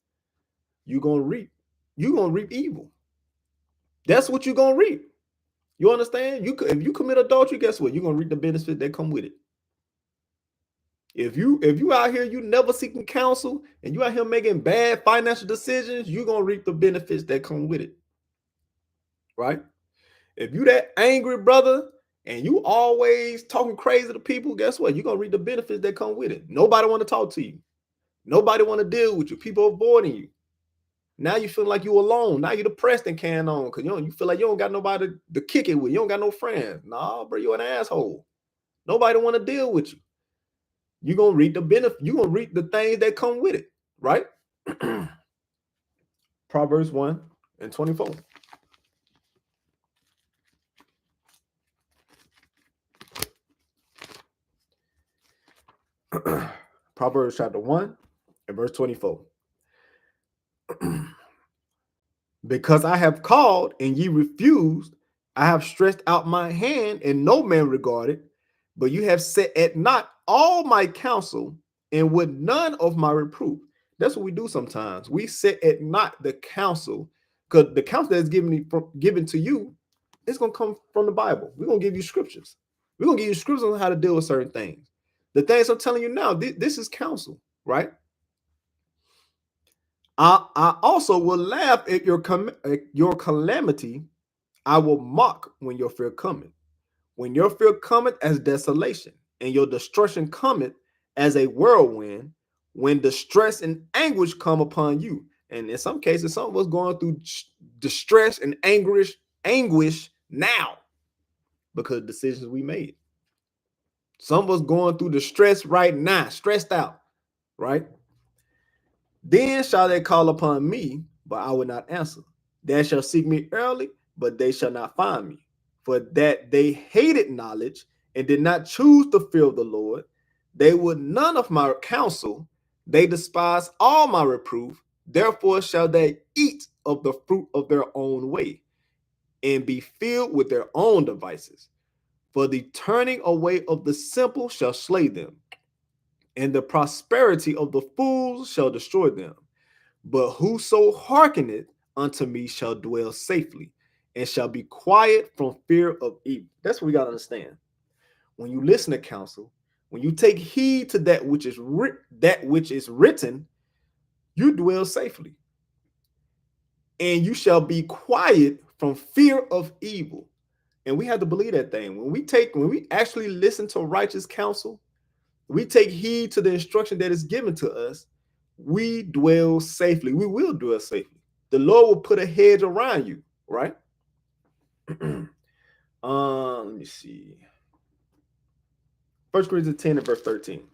you're gonna reap evil. That's what you're gonna reap. You understand? If you commit adultery, guess what? You're gonna reap the benefits that come with it. If you out here, you never seeking counsel, and you out here making bad financial decisions, you're gonna reap the benefits that come with it. Right? If you that angry brother and you always talking crazy to people, guess what? You're gonna reap the benefits that come with it. Nobody want to talk to you. Nobody want to deal with you. People avoiding you. Now you feel like you alone. Now you're depressed and can on because you feel like you don't got nobody to kick it with. You don't got no friends. Nah, bro, you're an asshole. Nobody want to deal with you. You're gonna reap the benefit. You're gonna reap the things that come with it, right? Proverbs 1 and 24. Proverbs chapter 1 and verse 24. Because I have called and ye refused, I have stretched out my hand and no man regarded, but you have set at naught all my counsel and would none of my reproof. That's what we do sometimes. We set at naught the counsel, because the counsel that's given to you, it's going to come from the Bible. We're going to give you scriptures. We're going to give you scriptures on how to deal with certain things. The things I'm telling you now, this is counsel, right? I also will laugh at your calamity. I will mock when your fear cometh. When your fear cometh as desolation, and your destruction cometh as a whirlwind, when distress and anguish come upon you. And in some cases, some of us going through distress and anguish now because of decisions we made. Some of us going through the stress right now, stressed out, right? Then shall they call upon me, but I will not answer. They shall seek me early, but they shall not find me. For that they hated knowledge and did not choose the fear of the Lord. They would none of my counsel. They despise all my reproof. Therefore shall they eat of the fruit of their own way and be filled with their own devices. For the turning away of the simple shall slay them, and the prosperity of the fools shall destroy them. But whoso hearkeneth unto me shall dwell safely, and shall be quiet from fear of evil. That's what we got to understand. When you listen to counsel, when you take heed to that which is written, you dwell safely, and you shall be quiet from fear of evil. And we have to believe that thing. When we actually listen to righteous counsel, we take heed to the instruction that is given to us, we dwell safely. We will dwell safely. The Lord will put a hedge around you, right? Let me see. 1 Corinthians 10 and verse 13.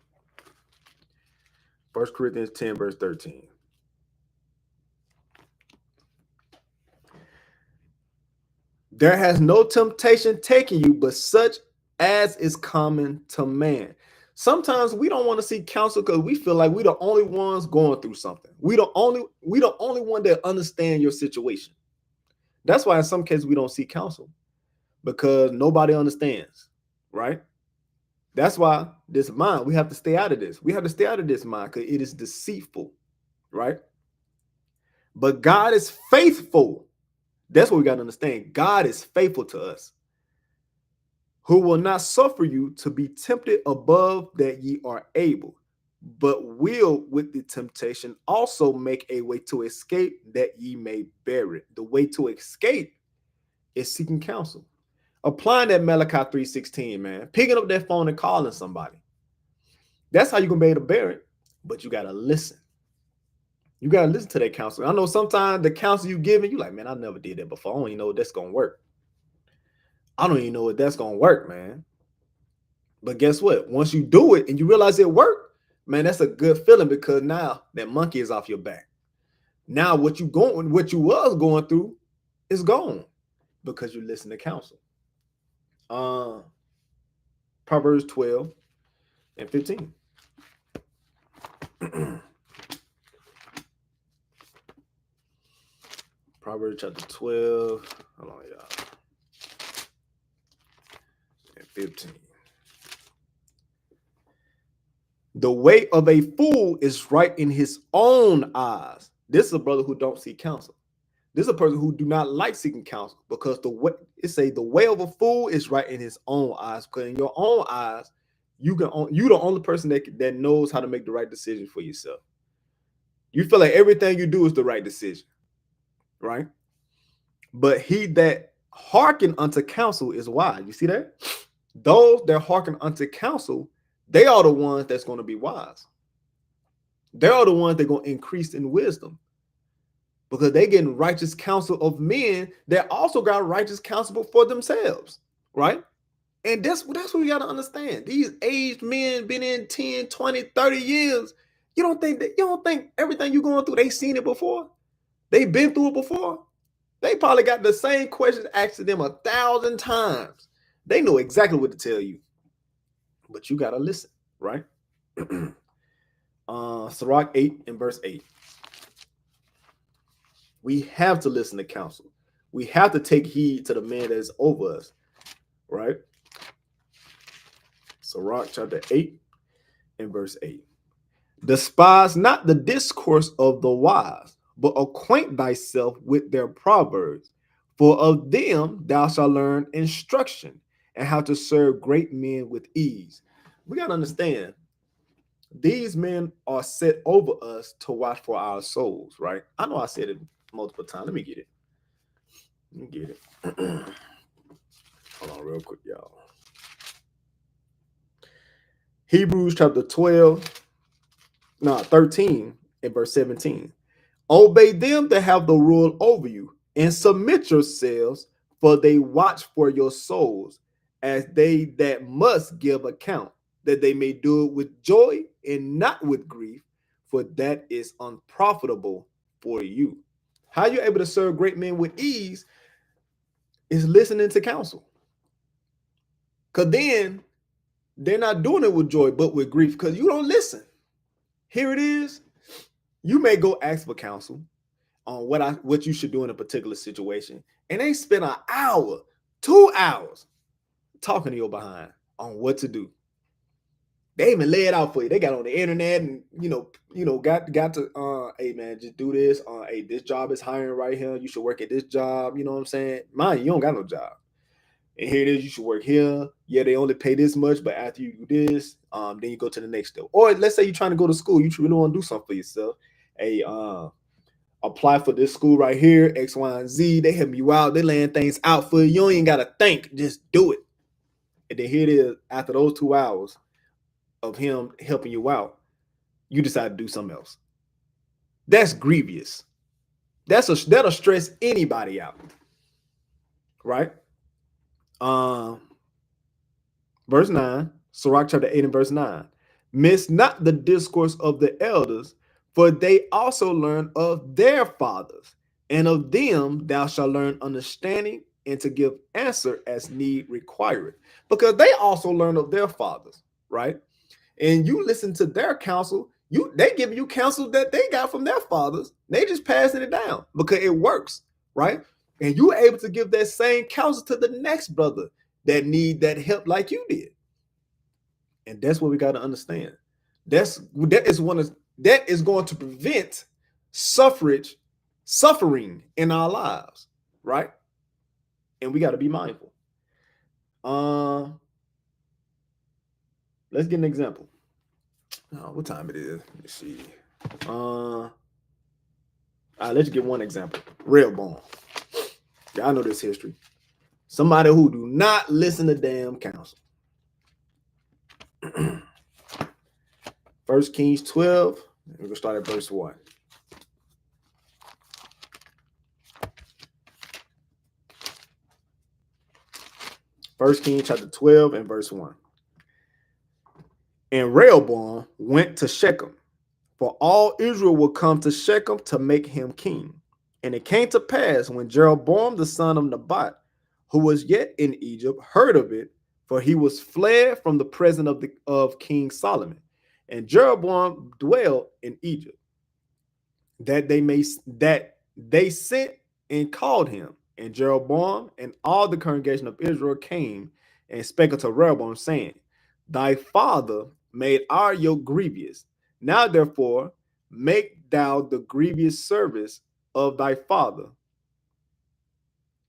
1 Corinthians 10 verse 13. There has no temptation taken you, but such as is common to man. Sometimes we don't want to seek counsel because we feel like we're the only ones going through something. We the only one that understand your situation. That's why in some cases we don't seek counsel, because nobody understands, right? That's why this mind, we have to stay out of this. We have to stay out of this mind because it is deceitful, right? But God is faithful. That's what we got to understand. God is faithful to us, who will not suffer you to be tempted above that ye are able, but will with the temptation also make a way to escape that ye may bear it. The way to escape is seeking counsel. Applying that Malachi 3:16, man. Picking up that phone and calling somebody. That's how you're going to be able to bear it, but you got to listen. You got to listen to that counsel. I know sometimes the counsel you giving, you like, man, I never did that before. I don't even know if that's going to work. I don't even know if that's going to work, man. But guess what? Once you do it and you realize it worked, man, that's a good feeling, because now that monkey is off your back. Now what you was going through is gone because you listen to counsel. Proverbs 12 and 15. Proverbs chapter 12. Hold on, y'all. And 15. The way of a fool is right in his own eyes. This is a brother who don't seek counsel. This is a person who do not like seeking counsel, because the way of a fool is right in his own eyes. Because in your own eyes, you the only person that knows how to make the right decision for yourself. You feel like everything you do is the right decision, right? But he that hearken unto counsel is wise. You see that? Those that hearken unto counsel, they are the ones that's going to be wise. They are the ones that are going to increase in wisdom, because they getting righteous counsel of men that also got righteous counsel for themselves, right? And that's what we got to understand. These aged men been in 10, 20, 30 years. You don't think everything you're going through, they seen it before? They've been through it before? They probably got the same questions asked to them 1,000 times. They know exactly what to tell you. But you got to listen, right? Sirach 8 and verse 8. We have to listen to counsel. We have to take heed to the man that is over us, right? Sirach chapter 8 and verse 8. Despise not the discourse of the wise, but acquaint thyself with their proverbs. For of them thou shalt learn instruction, and how to serve great men with ease. we got to understand these men are set over us to watch for our souls, right? I know I said it multiple times. Let me get it. Hold on real quick, y'all. Hebrews chapter 13 and verse 17. Obey them that have the rule over you and submit yourselves, for they watch for your souls as they that must give account, that they may do it with joy and not with grief, for that is unprofitable for you. How you able to serve great men with ease is listening to counsel. Because then they're not doing it with joy, but with grief, because you don't listen. Here it is. You may go ask for counsel on what you should do in a particular situation, and they spend an hour, 2 hours talking to your behind on what to do. They even lay it out for you. They got on the internet and got to hey man, just do this. Hey, this job is hiring right here. You should work at this job. You know what I'm saying? Mind you don't got no job. And here it is, you should work here. Yeah, they only pay this much, but after you do this, then you go to the next step. Or let's say you're trying to go to school, you really want to do something for yourself. Hey, apply for this school right here, X, Y, and Z. They help you out. They laying things out for you. You don't even got to think. Just do it. And then here it is, after those 2 hours of him helping you out, you decide to do something else. That's grievous. That'll stress anybody out. Right? Verse 9, Sirach chapter 8 and verse 9. Miss not the discourse of the elders, for they also learn of their fathers, and of them thou shalt learn understanding and to give answer as need requireth. Because they also learn of their fathers, right? And you listen to their counsel, they give you counsel that they got from their fathers. They just passing it down because it works, right? And you're able to give that same counsel to the next brother that need that help like you did. And that's what we got to understand. That is going to prevent suffering in our lives, right? And we got to be mindful. Let's get an example. What time it is? Let me see. Let's get one example. Rehoboam. Y'all know this history. Somebody who do not listen to damn counsel. 1 Kings 12. We're going to start at verse 1. First Kings chapter 12 and verse 1. And Rehoboam went to Shechem, for all Israel will come to Shechem to make him king. And it came to pass when Jeroboam the son of Nebat, who was yet in Egypt, heard of it, for he was fled from the presence of King Solomon. And Jeroboam dwelled in Egypt, that they sent and called him. And Jeroboam and all the congregation of Israel came and spake unto Rehoboam, saying, Thy father made our yoke grievous. Now therefore make thou the grievous service of thy father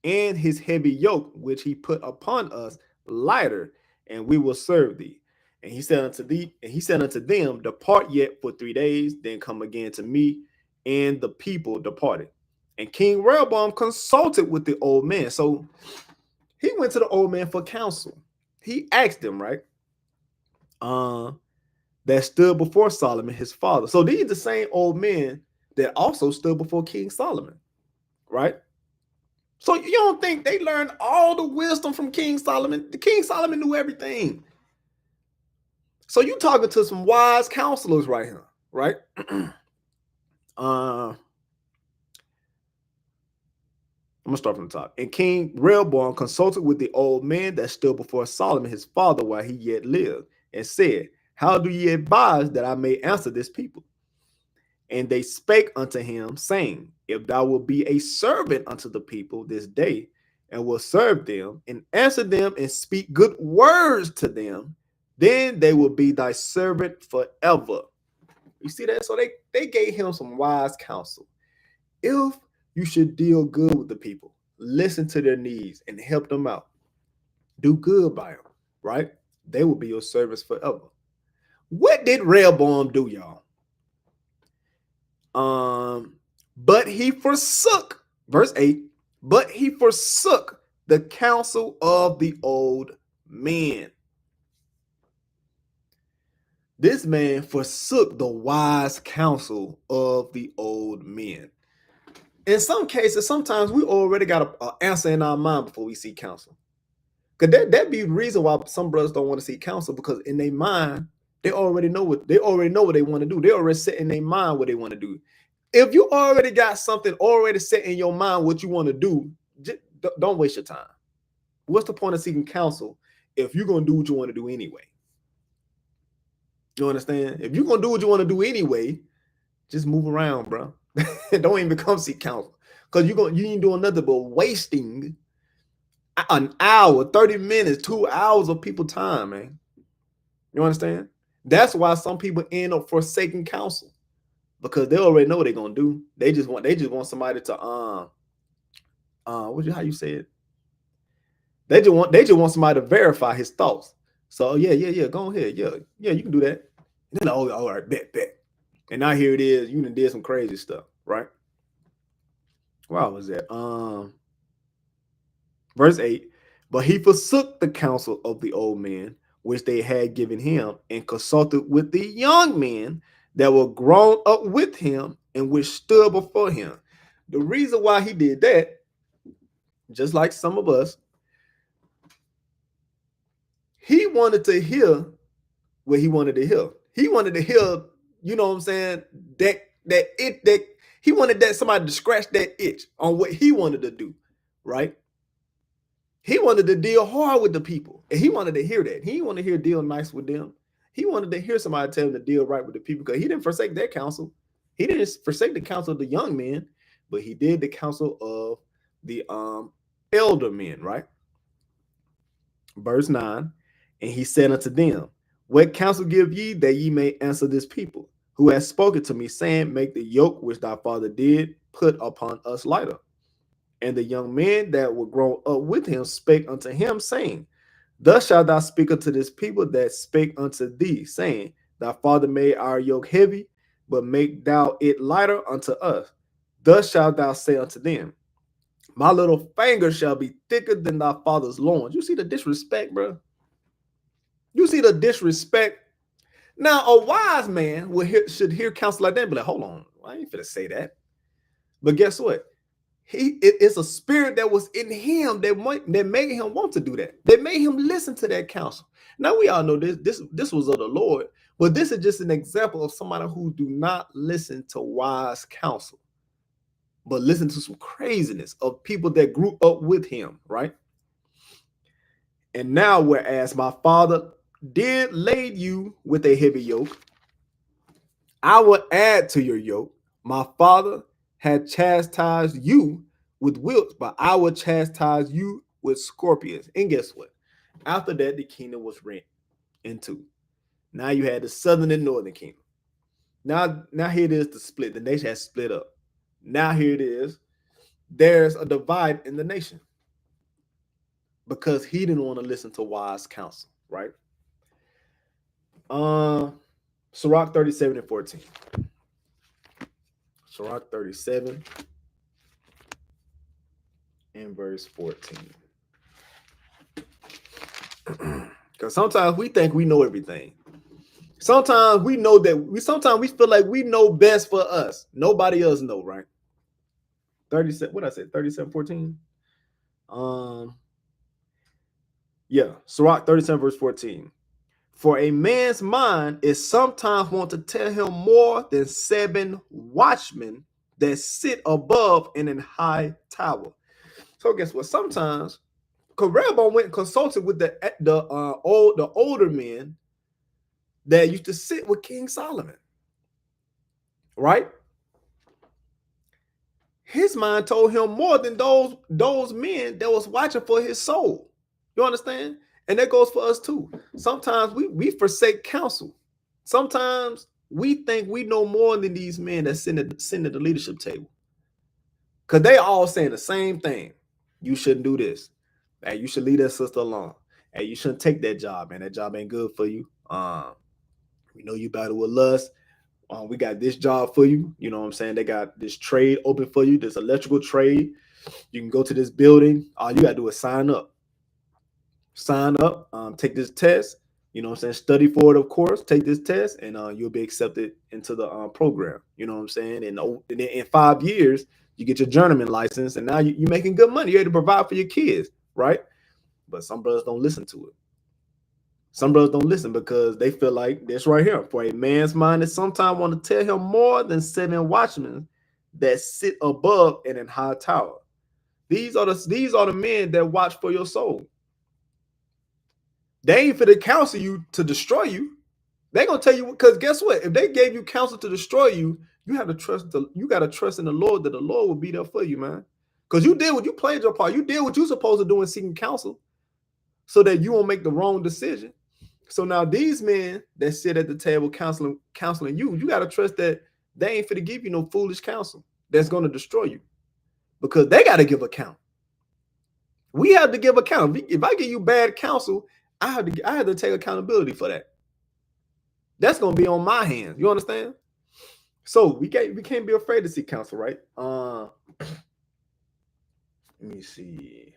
and his heavy yoke which he put upon us lighter, and we will serve thee. And he said unto them, Depart yet for 3 days, then come again to me. And the people departed. And King Rehoboam consulted with the old man. So he went to the old man for counsel. He asked him, right? That stood before Solomon, his father. So these are the same old men that also stood before King Solomon, right? So you don't think they learned all the wisdom from King Solomon? The King Solomon knew everything. So you talking to some wise counselors right here, right? I'm gonna start from the top. And King Rehoboam consulted with the old man that stood before Solomon, his father, while he yet lived, and said, How do ye advise that I may answer this people? And they spake unto him, saying, If thou wilt be a servant unto the people this day, and will serve them, and answer them, and speak good words to them, then they will be thy servant forever. You see that? So they gave him some wise counsel. If you should deal good with the people, listen to their needs, and help them out, do good by them, right? They will be your servants forever. What did Rehoboam do, y'all? But he forsook, verse 8, but he forsook the counsel of the old men. This man forsook the wise counsel of the old men. In some cases, sometimes we already got an answer in our mind before we seek counsel. Because that be the reason why some brothers don't want to seek counsel, because in their mind, they already know what they want to do. They already set in their mind what they want to do. If you already got something already set in your mind what you want to do, just don't waste your time. What's the point of seeking counsel if you're going to do what you want to do anyway? You understand? If you're going to do what you want to do anyway, just move around, bro. Don't even come seek counsel, because you ain't doing nothing but wasting an hour, 30 minutes, 2 hours of people's time, man. You understand? That's why some people end up forsaking counsel, because they already know what they're gonna do. They just want somebody to how you say it? They just want somebody to verify his thoughts. So yeah, go ahead, yeah, you can do that. And then all right, bet. And now here it is, you done did some crazy stuff, right? Why was that? Verse 8, but he forsook the counsel of the old men, which they had given him, and consulted with the young men that were grown up with him and which stood before him. The reason why he did that, just like some of us, he wanted to hear what he wanted to hear. He wanted to hear, you know what I'm saying, that he wanted that somebody to scratch that itch on what he wanted to do, right? He wanted to deal hard with the people, and he wanted to hear that. He didn't want to hear deal nice with them. He wanted to hear somebody tell him to deal right with the people, because he didn't forsake their counsel. He didn't forsake the counsel of the young men, but he did the counsel of the elder men, right? Verse 9, and he said unto them, what counsel give ye that ye may answer this people, who has spoken to me, saying, make the yoke which thy father did put upon us lighter? And the young men that were grown up with him spake unto him, saying, thus shalt thou speak unto this people that spake unto thee, saying, thy father made our yoke heavy, but make thou it lighter unto us. Thus shalt thou say unto them, my little finger shall be thicker than thy father's loins. You see the disrespect, bro? You see the disrespect? Now, a wise man should hear counsel like that and be like, hold on, I ain't finna say that. But guess what? It's a spirit that was in him that made him want to do that. That made him listen to that counsel. Now we all know this was of the Lord, but this is just an example of somebody who do not listen to wise counsel, but listen to some craziness of people that grew up with him, right? And now, whereas my father did lay you with a heavy yoke, I will add to your yoke. My father had chastised you with whips, but I will chastise you with scorpions. And guess what? After that, the kingdom was rent in two. Now you had the southern and northern kingdom. Now here it is to split. The nation has split up. Now here it is. There's a divide in the nation, because he didn't want to listen to wise counsel, right? Sirach 37 and 14. Sirach 37 and verse 14. Because sometimes we think we know everything. Sometimes we know that sometimes we feel like we know best for us. Nobody else know, right? 37, what I said, 37, 14. Yeah, Sirach 37, verse 14. For a man's mind is sometimes want to tell him more than 7 watchmen that sit above in a high tower. So guess what? Sometimes, because Rehoboam went and consulted with the older men that used to sit with King Solomon, right? His mind told him more than those men that was watching for his soul. You understand? And that goes for us too. Sometimes we forsake counsel. Sometimes we think we know more than these men that sit at the leadership table, because they all saying the same thing. You shouldn't do this. Hey, you should leave that sister alone. Hey, you shouldn't take that job, man. That job ain't good for you. We know you battle with lust. We got this job for you. You know what I'm saying? They got this trade open for you, this electrical trade. You can go to this building. All you got to do is sign up. Sign up, take this test. You know what I'm saying? Study for it, of course. Take this test, and you'll be accepted into the program. You know what I'm saying? And then in 5 years, you get your journeyman license, and now you're making good money. You're able to provide for your kids, right? But some brothers don't listen to it. Some brothers don't listen because they feel like this right here. For a man's mind is sometimes want to tell him more than 7 watchmen that sit above and in high tower. These are the men that watch for your soul. They ain't for to counsel you to destroy you. They gonna tell you, because guess what? If they gave you counsel to destroy you, you have to trust you gotta trust in the Lord, that the Lord will be there for you, man. Because you did what you played your part. You did what you're supposed to do in seeking counsel, so that you won't make the wrong decision. So now these men that sit at the table counseling you, you gotta trust that they ain't fit to give you no foolish counsel that's gonna destroy you, because they gotta give account. We have to give account. If I give you bad counsel, I have to take accountability for that. That's gonna be on my hands. You understand? So we can't be afraid to seek counsel, right? Let me see.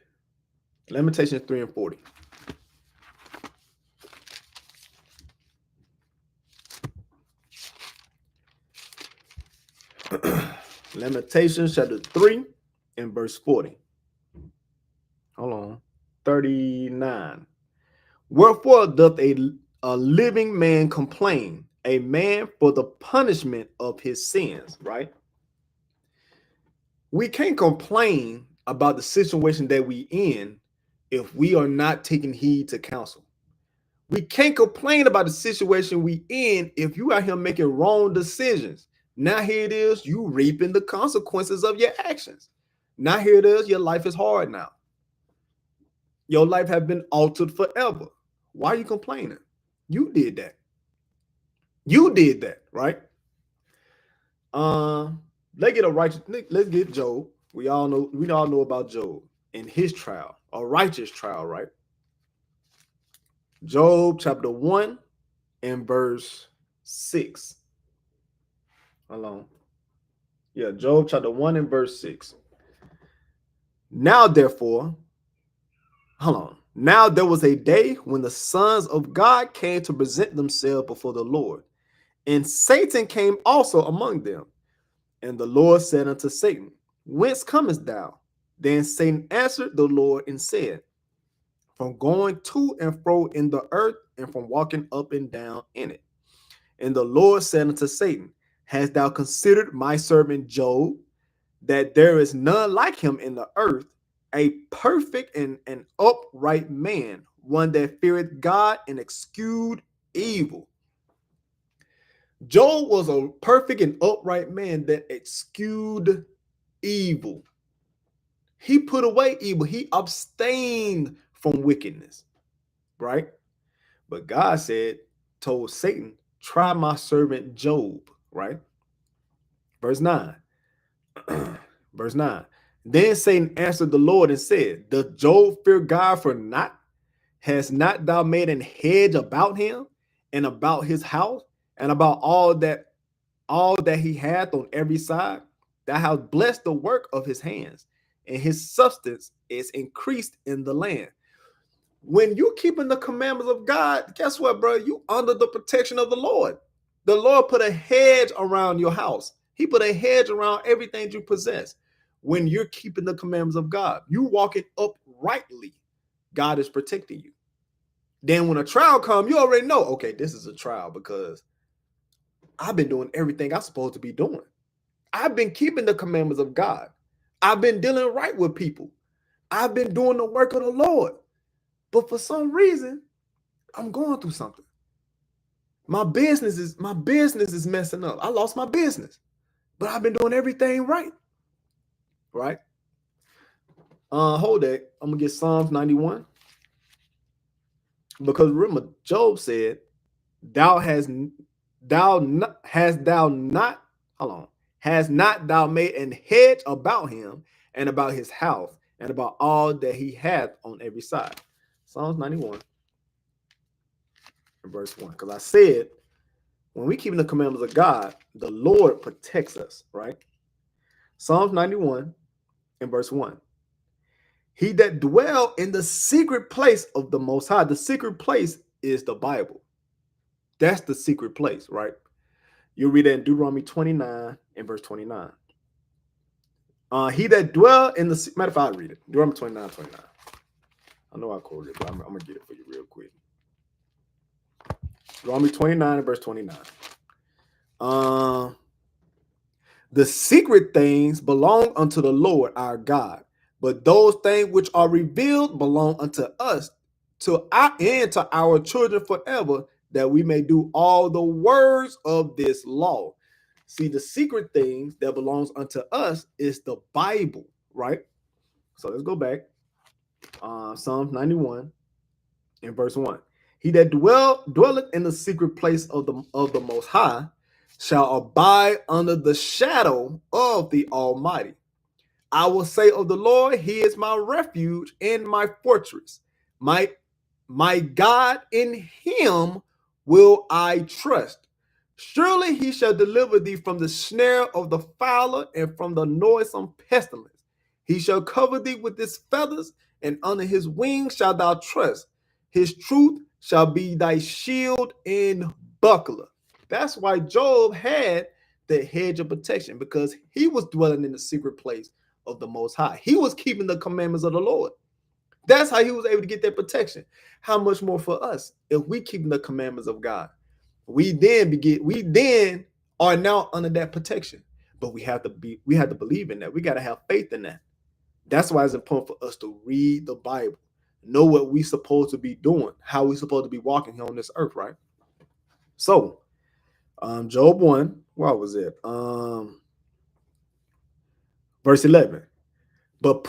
Lamentations 3 and 40. Lamentations chapter 3 and verse 40. Hold on. 39. Wherefore doth a living man complain, a man for the punishment of his sins, right? We can't complain about the situation that we in if we are not taking heed to counsel. We can't complain about the situation we in if you out here making wrong decisions. Now here it is, you reaping the consequences of your actions. Now here it is, your life is hard now. Your life has been altered forever. Why are you complaining? You did that. You did that, right? Let's get Job. We all know about Job and his trial, a righteous trial, right? Job chapter 1 and verse 6. Hold on. Yeah, Job chapter 1 and verse 6. Now therefore, hold on. Now there was a day when the sons of God came to present themselves before the Lord, and Satan came also among them. And the Lord said unto Satan, Whence comest thou? Then Satan answered the Lord and said, From going to and fro in the earth, and from walking up and down in it. And the Lord said unto Satan, Hast thou considered my servant Job, that there is none like him in the earth, a perfect and an upright man, one that feareth God and eschewed evil. Job was a perfect and upright man that eschewed evil. He put away evil. He abstained from wickedness, right? But God told Satan, try my servant Job, right? Verse 9. Verse 9. Then Satan answered the Lord and said, Does Job fear God for naught? Has not thou made an hedge about him and about his house and about all that he hath on every side? Thou hast blessed the work of his hands, and his substance is increased in the land. When you keeping the commandments of God, guess what, bro? You under the protection of the Lord. The Lord put a hedge around your house. He put a hedge around everything you possess. When you're keeping the commandments of God, you walking uprightly, God is protecting you. Then when a trial comes, you already know, okay, this is a trial because I've been doing everything I'm supposed to be doing. I've been keeping the commandments of God. I've been dealing right with people. I've been doing the work of the Lord. But for some reason, I'm going through something. My business is messing up. I lost my business, but I've been doing everything right. Right? Hold that. I'm gonna get Psalms 91. Because remember, Job said, Has not thou made an hedge about him and about his house and about all that he hath on every side. Psalms 91 verse 1. Because I said when we keep the commandments of God, the Lord protects us, right? Psalms 91 and verse 1. He that dwell in the secret place of the Most High. The secret place is the Bible. That's the secret place, right? You read that in Deuteronomy 29 and verse 29. He that dwell in the, matter of fact, I'll read it. Deuteronomy 29, 29. I know I quoted it, but I'm going to get it for you real quick. Deuteronomy 29 and verse 29. The secret things belong unto the Lord our God, but those things which are revealed belong unto us, to our children forever, that we may do all the words of this law. See, the secret things that belongs unto us is the Bible, right? So let's go back. Psalms 91 and verse 1. He that dwelleth in the secret place of the Most High shall abide under the shadow of the Almighty. I will say of the Lord, he is my refuge and my fortress. My God, in him will I trust. Surely he shall deliver thee from the snare of the fowler and from the noisome pestilence. He shall cover thee with his feathers, and under his wings shalt thou trust. His truth shall be thy shield and buckler. That's why Job had the hedge of protection, because he was dwelling in the secret place of the Most High. He was keeping the commandments of the Lord. That's how he was able to get that protection. How much more for us if we keep the commandments of God? We then are now under that protection. But we have to believe in that. We got to have faith in that. That's why it's important for us to read the Bible, know what we're supposed to be doing, how we're supposed to be walking here on this earth, right? So, Job 1, what was it? Verse 11. But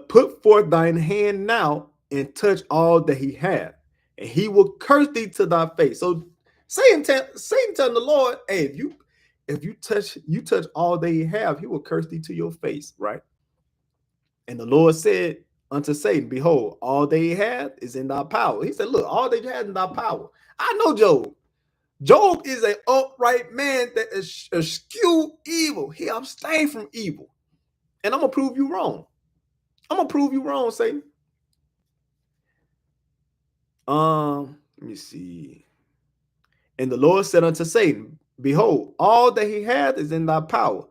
put forth thine hand now and touch all that he hath, and he will curse thee to thy face. So Satan telling the Lord, hey, if you touch all that he have, he will curse thee to your face, right? And the Lord said unto Satan, behold, all that he hath is in thy power. He said, look, all that you have in thy power. I know Job. Job is an upright man that eschew evil. He abstained from evil. And I'm going to prove you wrong. I'm going to prove you wrong, Satan. Let me see. And the Lord said unto Satan, behold, all that he hath is in thy power.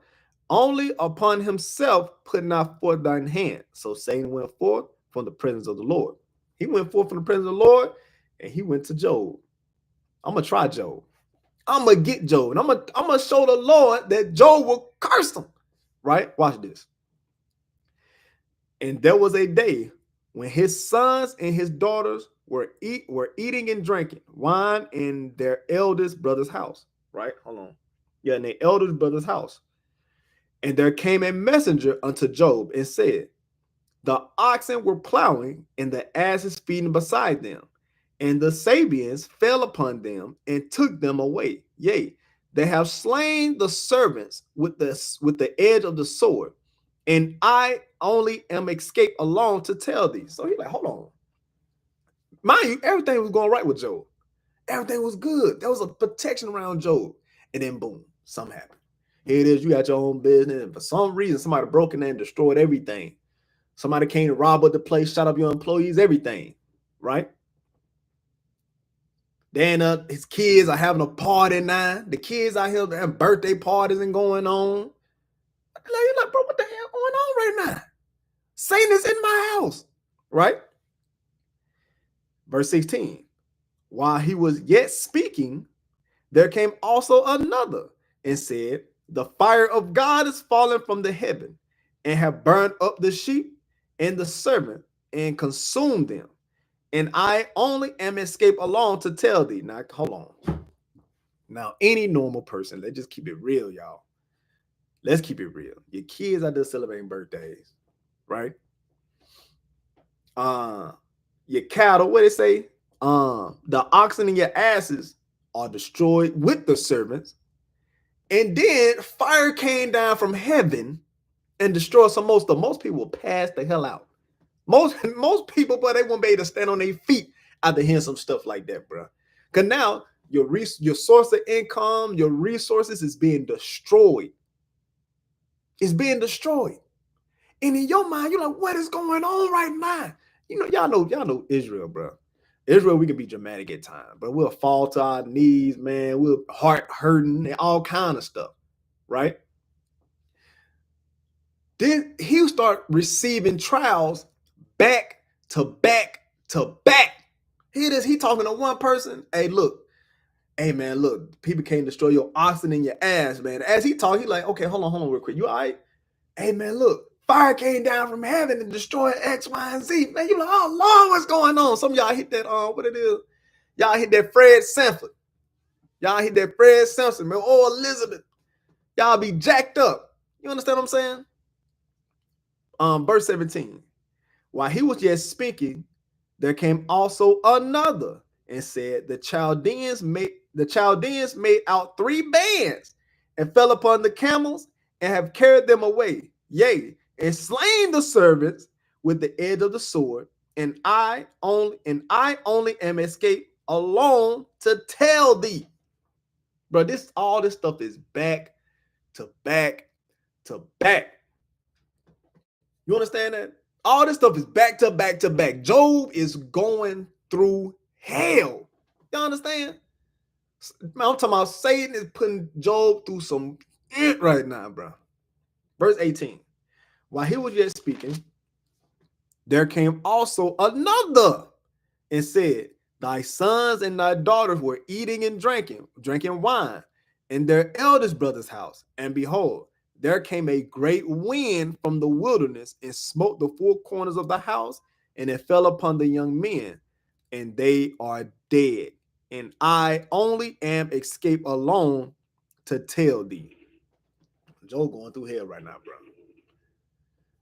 Only upon himself put not forth thine hand. So Satan went forth from the presence of the Lord. He went forth from the presence of the Lord, and he went to Job. I'm going to try Job. I'm going to get Job. And I'm going to show the Lord that Job will curse him. Right? Watch this. And there was a day when his sons and his daughters were eating and drinking wine in their eldest brother's house. Right? Hold on. Yeah, in their eldest brother's house. And there came a messenger unto Job and said, the oxen were plowing and the asses feeding beside them. And the Sabians fell upon them and took them away. Yea, they have slain the servants with the edge of the sword. And I only am escaped alone to tell thee. So he's like, hold on. Mind you, everything was going right with Job. Everything was good. There was a protection around Job. And then boom, something happened. Here it is, you got your own business. And for some reason, somebody broke in there and destroyed everything. Somebody came to rob up the place, shot up your employees, everything. Right? Then his kids are having a party now. The kids out here having birthday parties and going on. You're like, bro, what the hell going on right now? Satan is in my house. Right? Verse 16. While he was yet speaking, there came also another and said, the fire of God is fallen from the heaven and have burned up the sheep and the servant and consumed them. And I only am escaped alone to tell thee. Now, hold on. Now, any normal person, let's just keep it real, y'all. Let's keep it real. Your kids are just celebrating birthdays, right? Your cattle, what they say? The oxen and your asses are destroyed with the servants. And then fire came down from heaven and destroyed some. Most people will pass the hell out. Most people, but they won't be able to stand on their feet after hearing some stuff like that, bro. Because now Your source of income, your resources is being destroyed. It's being destroyed. And in your mind, you're like, what is going on right now? Y'all know Israel, bro. Israel, we can be dramatic at times, but we'll fall to our knees, man. We'll heart hurting and all kind of stuff, right? Then he'll start receiving trials back to back to back. He talking to one person. Hey, man, look, people can't destroy your oxen in your ass, man. As he talk, he like, okay, hold on real quick. You all right? Hey, man, look, fire came down from heaven and destroyed X, Y, and Z. Man, you like, oh, Lord, what's going on? Some of y'all hit that, what it is? Y'all hit that Fred Sanford. Y'all hit that Fred Simpson, man. Oh, Elizabeth. Y'all be jacked up. You understand what I'm saying? Verse 17. While he was yet speaking, there came also another and said, the Chaldeans made out 3 bands and fell upon the camels and have carried them away. Yea, and slain the servants with the edge of the sword, and I only am escaped alone to tell thee. Bro, all this stuff is back to back to back. You understand that? All this stuff is back to back to back. Job is going through hell. You understand? I'm talking about Satan is putting Job through some right now, bro. Verse 18. While he was yet speaking, there came also another and said, thy sons and thy daughters were eating and drinking wine in their eldest brother's house. And behold, there came a great wind from the wilderness and smote the 4 corners of the house, and it fell upon the young men, and they are dead. And I only am escaped alone to tell thee. Job going through hell right now, bro.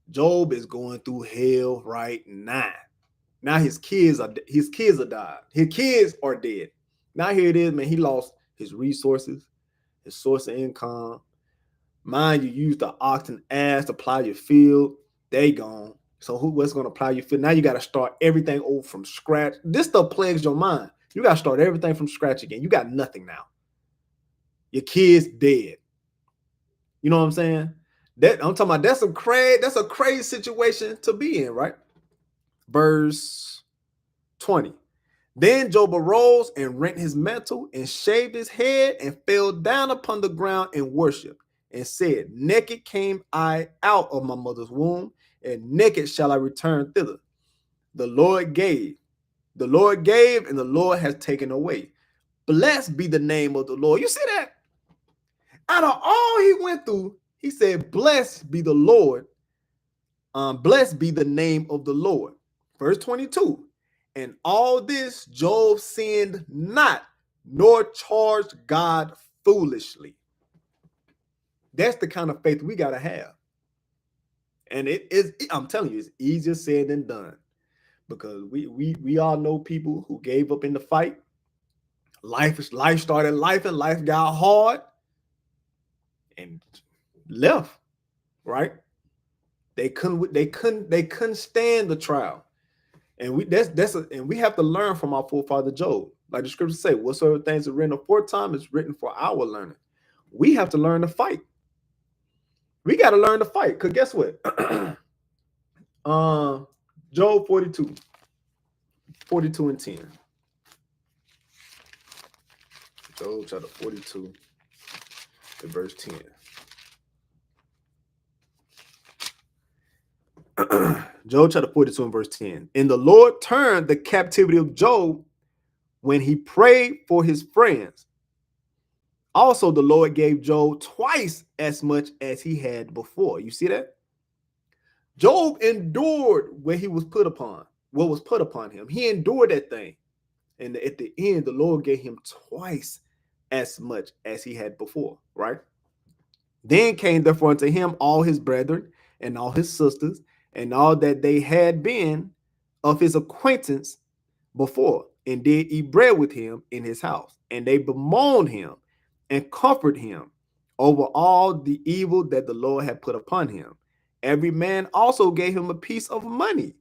Job is going through hell right now. Now his kids are died. His kids are dead. Now here it is, man. He lost his resources, his source of income. Mind you, use the ox and ass to plow your field. They gone. So what's going to plow your field? Now you got to start everything over from scratch. This stuff plagues your mind. You got to start everything from scratch again. You got nothing now. Your kid's dead. You know what I'm saying? I'm talking about that's a crazy situation to be in, right? Verse 20. Then Job arose and rent his mantle and shaved his head and fell down upon the ground and worshiped and said, naked came I out of my mother's womb, and naked shall I return thither. The Lord gave, and the Lord has taken away. Blessed be the name of the Lord. You see that? Out of all he went through, he said, blessed be the Lord. Blessed be the name of the Lord. Verse 22. And all this Job sinned not, nor charged God foolishly. That's the kind of faith we got to have. And I'm telling you, it's easier said than done. Because we all know people who gave up in the fight. Life started life, and life got hard and left, right? They couldn't stand the trial. And we have to learn from our forefather Job. Like the scriptures say, whatsoever things are written aforetime is written for our learning. We have to learn to fight. We got to learn to fight. Because guess what? Job 42 and 10. Job chapter 42 and verse 10. Job chapter 42 and verse 10. And the Lord turned the captivity of Job when he prayed for his friends. Also, the Lord gave Job twice as much as he had before. You see that? Job endured what was put upon him. He endured that thing. And at the end, the Lord gave him twice as much as he had before, right? Then came therefore unto him all his brethren and all his sisters, and all that they had been of his acquaintance before, and did eat bread with him in his house. And they bemoaned him and comforted him over all the evil that the Lord had put upon him. Every man also gave him a piece of money,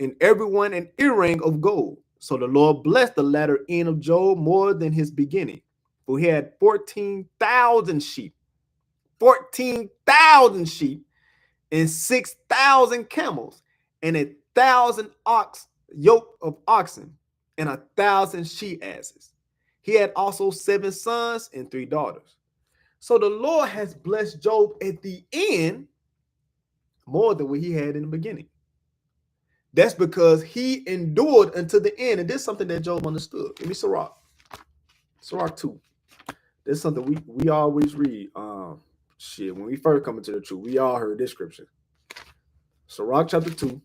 and everyone an earring of gold. So the Lord blessed the latter end of Job more than his beginning, for he had 14,000 sheep, 14,000 sheep, and 6,000 camels, and 1,000 yoke of oxen, and 1,000 she asses. He had also 7 sons and 3 daughters. So the Lord has blessed Job at the end more than what he had in the beginning. That's because he endured until the end. And this is something that Job understood. Give me Sirach 2. This is something we always read. When we first come into the truth, we all heard this scripture. Sirach chapter 2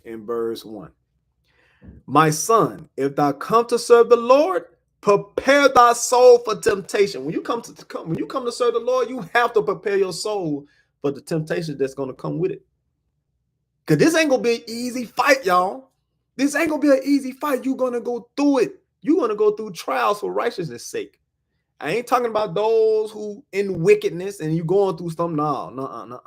in verse 1. My son, if thou come to serve the Lord, prepare thy soul for temptation. When you come to serve the Lord, you have to prepare your soul for the temptation that's going to come with it. Because this ain't going to be an easy fight, y'all. This ain't going to be an easy fight. You're going to go through it. You're going to go through trials for righteousness' sake. I ain't talking about those who in wickedness and you going through something. No.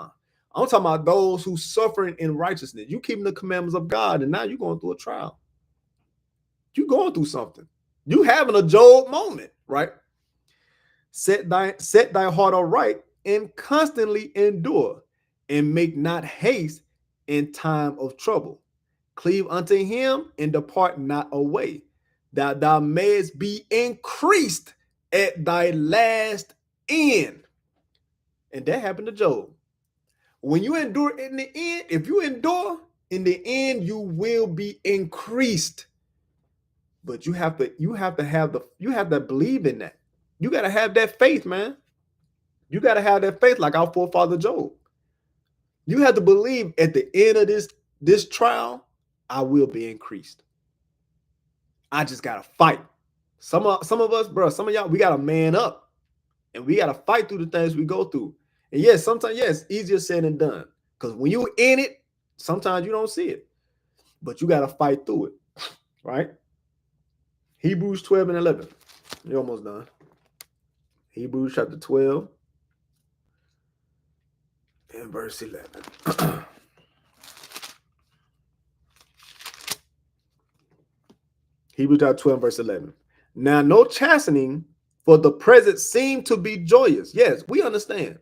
I'm talking about those who suffering in righteousness. You keeping the commandments of God, and now you're going through a trial. You going through something. You having a Job moment, right? Set thy heart aright and constantly endure, and make not haste in time of trouble. Cleave unto him and depart not away, that thou mayest be increased at thy last end. And that happened to Job. When you endure in the end, if you endure in the end, you will be increased. But you have to believe in that. You got to have that faith, man. You got to have that faith like our forefather Job. You have to believe at the end of this trial, I will be increased. I just got to fight. Some of us, bro, some of y'all, we got to man up, and we got to fight through the things we go through. And yes, sometimes, yes, easier said than done. Because when you're in it, sometimes you don't see it. But you got to fight through it, right? Hebrews 12 and 11. You're almost done. Hebrews chapter 12 and verse 11. Hebrews chapter 12 verse 11. Now no chastening for the present seem to be joyous. Yes, we understand.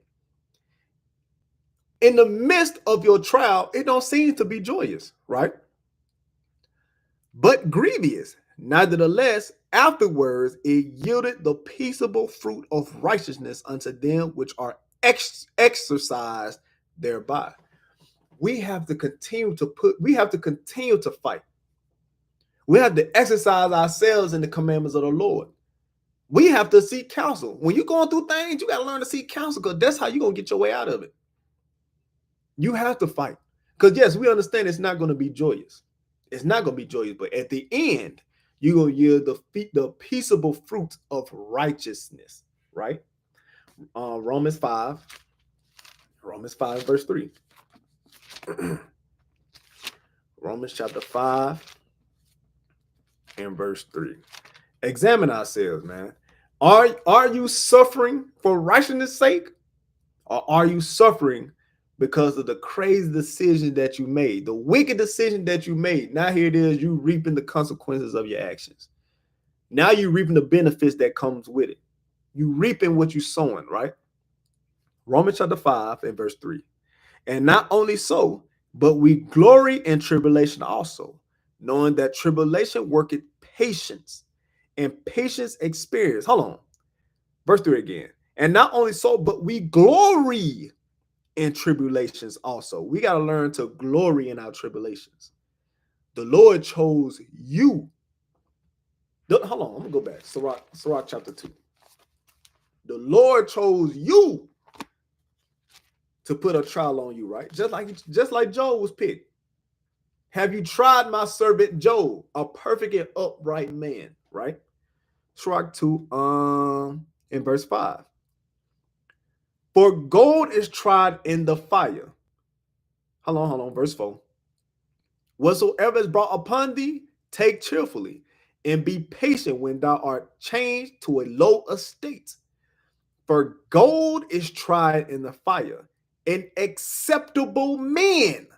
In the midst of your trial, it don't seem to be joyous, right? But grievous. Nevertheless, afterwards it yielded the peaceable fruit of righteousness unto them which are exercised thereby. We have to continue to fight. We have to exercise ourselves in the commandments of the Lord. We have to seek counsel. When you're going through things, you got to learn to seek counsel, because that's how you're going to get your way out of it. You have to fight. Because yes, we understand it's not going to be joyous. It's not going to be joyous, but at the end, you're going to yield the peaceable fruit of righteousness, right? Romans 5 verse 3. Romans chapter 5 and verse 3. Examine ourselves, man. Are you suffering for righteousness' sake? Or are you suffering because of the crazy decision that you made, the wicked decision that you made? Now here it is, you reaping the consequences of your actions. Now you reaping the benefits that comes with it. You reaping what you sowing, right? Romans chapter 5 and verse 3. And not only so, but we glory in tribulation also, knowing that tribulation worketh patience, and patience experience. Hold on. Verse 3 again. And not only so, but we glory in tribulations also. We got to learn to glory in our tribulations. The Lord chose you. Hold on, I'm going to go back. Sirach chapter 2. The Lord chose you to put a trial on you, right? Just like Job was picked. Have you tried my servant Job, a perfect and upright man, right? Sirach 2 in verse 5. For gold is tried in the fire. Hold on. Verse 4. Whatsoever is brought upon thee, take cheerfully, and be patient when thou art changed to a low estate. For gold is tried in the fire, an acceptable man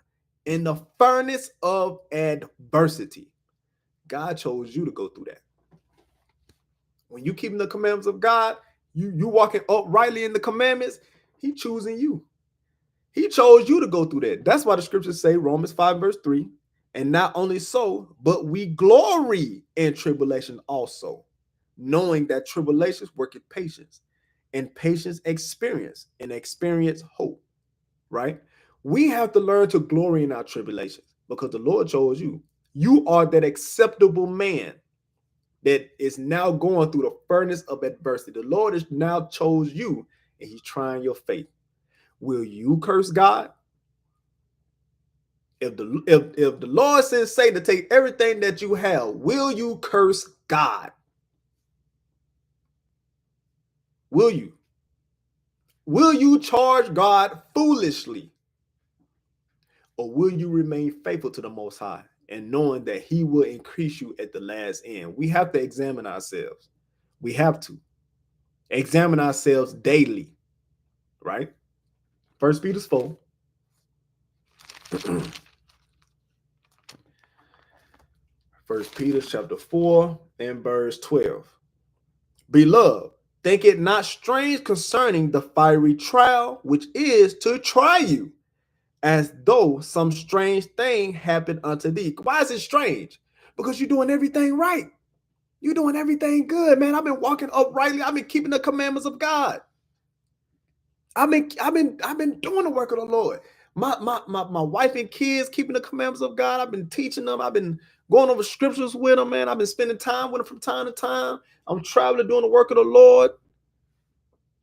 in the furnace of adversity. God chose you to go through that. When you keeping the commandments of God, you walking uprightly in the commandments, he choosing you. He chose you to go through that. That's why the scriptures say, Romans 5 verse 3, and not only so, but we glory in tribulation also, knowing that tribulations worketh patience, and patience experience, and experience hope, right? We have to learn to glory in our tribulations because the Lord chose you. You are that acceptable man that is now going through the furnace of adversity. The Lord has now chose you, and he's trying your faith. Will you curse God? If the Lord sends Satan to take everything that you have, will you curse God? Will you? Will you charge God foolishly? Or will you remain faithful to the Most High and knowing that he will increase you at the last end? We have to examine ourselves. We have to examine ourselves daily, right? 1 Peter 4. First Peter chapter 4 and verse 12. Beloved, think it not strange concerning the fiery trial which is to try you, as though some strange thing happened unto thee. Why is it strange? Because you're doing everything right. You're doing everything good, man. I've been walking uprightly. I've been keeping the commandments of God. I've been doing the work of the Lord. My wife and kids keeping the commandments of God. I've been teaching them. I've been going over scriptures with them, man. I've been spending time with them from time to time. I'm traveling, doing the work of the Lord.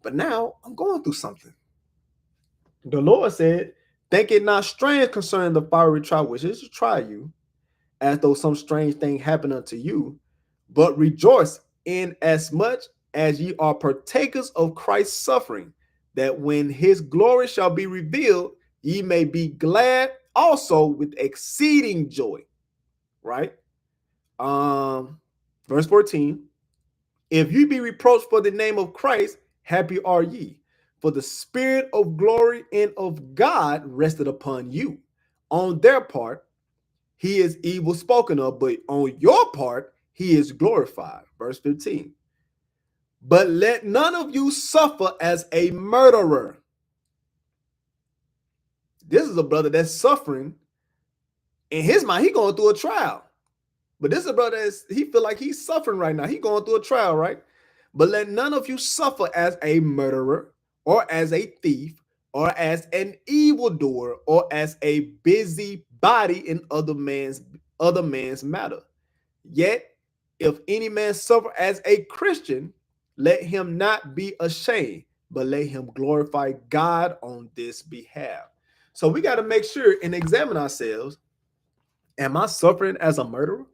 But now I'm going through something. The Lord said, think it not strange concerning the fiery trial which is to try you, as though some strange thing happened unto you, but rejoice in as much as ye are partakers of Christ's suffering, that when his glory shall be revealed, ye may be glad also with exceeding joy. Right? Verse 14. If you be reproached for the name of Christ, happy are ye, for the spirit of glory and of God rested upon you. On their part, he is evil spoken of, but on your part, he is glorified. Verse 15. But let none of you suffer as a murderer. This is a brother that's suffering. In his mind, he going through a trial. But this is a brother he feel like he's suffering right now. He going through a trial, right? But let none of you suffer as a murderer, or as a thief, or as an evildoer, or as a busybody in other man's matter. Yet, if any man suffer as a Christian, let him not be ashamed, but let him glorify God on this behalf. So we got to make sure and examine ourselves. Am I suffering as a murderer?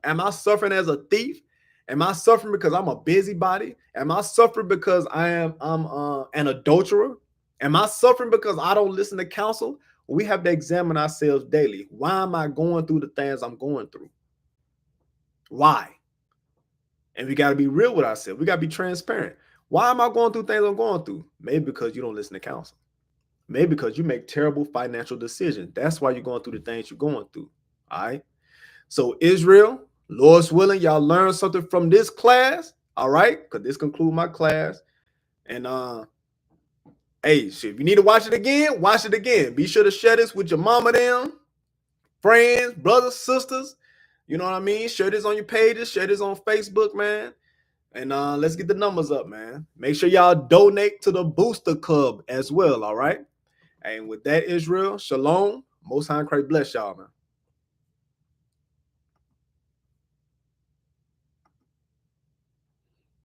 Am I suffering as a thief? Am I suffering because I'm a busybody? Am I suffering because I'm an adulterer? Am I suffering because I don't listen to counsel? We have to examine ourselves daily. Why am I going through the things I'm going through? Why? And we got to be real with ourselves. We got to be transparent. Why am I going through things I'm going through? Maybe because you don't listen to counsel. Maybe because you make terrible financial decisions. That's why you're going through the things you're going through. All right. So Israel, Lord's willing, y'all learn something from this class. All right. Because this concludes my class. And hey, shit, if you need to watch it again, watch it again. Be sure to share this with your mama them, friends, brothers, sisters. You know what I mean? Share this on your pages. Share this on Facebook, man. And let's get the numbers up, man. Make sure y'all donate to the Booster Club as well, all right? And with that, Israel, shalom. Most High Christ bless y'all, man.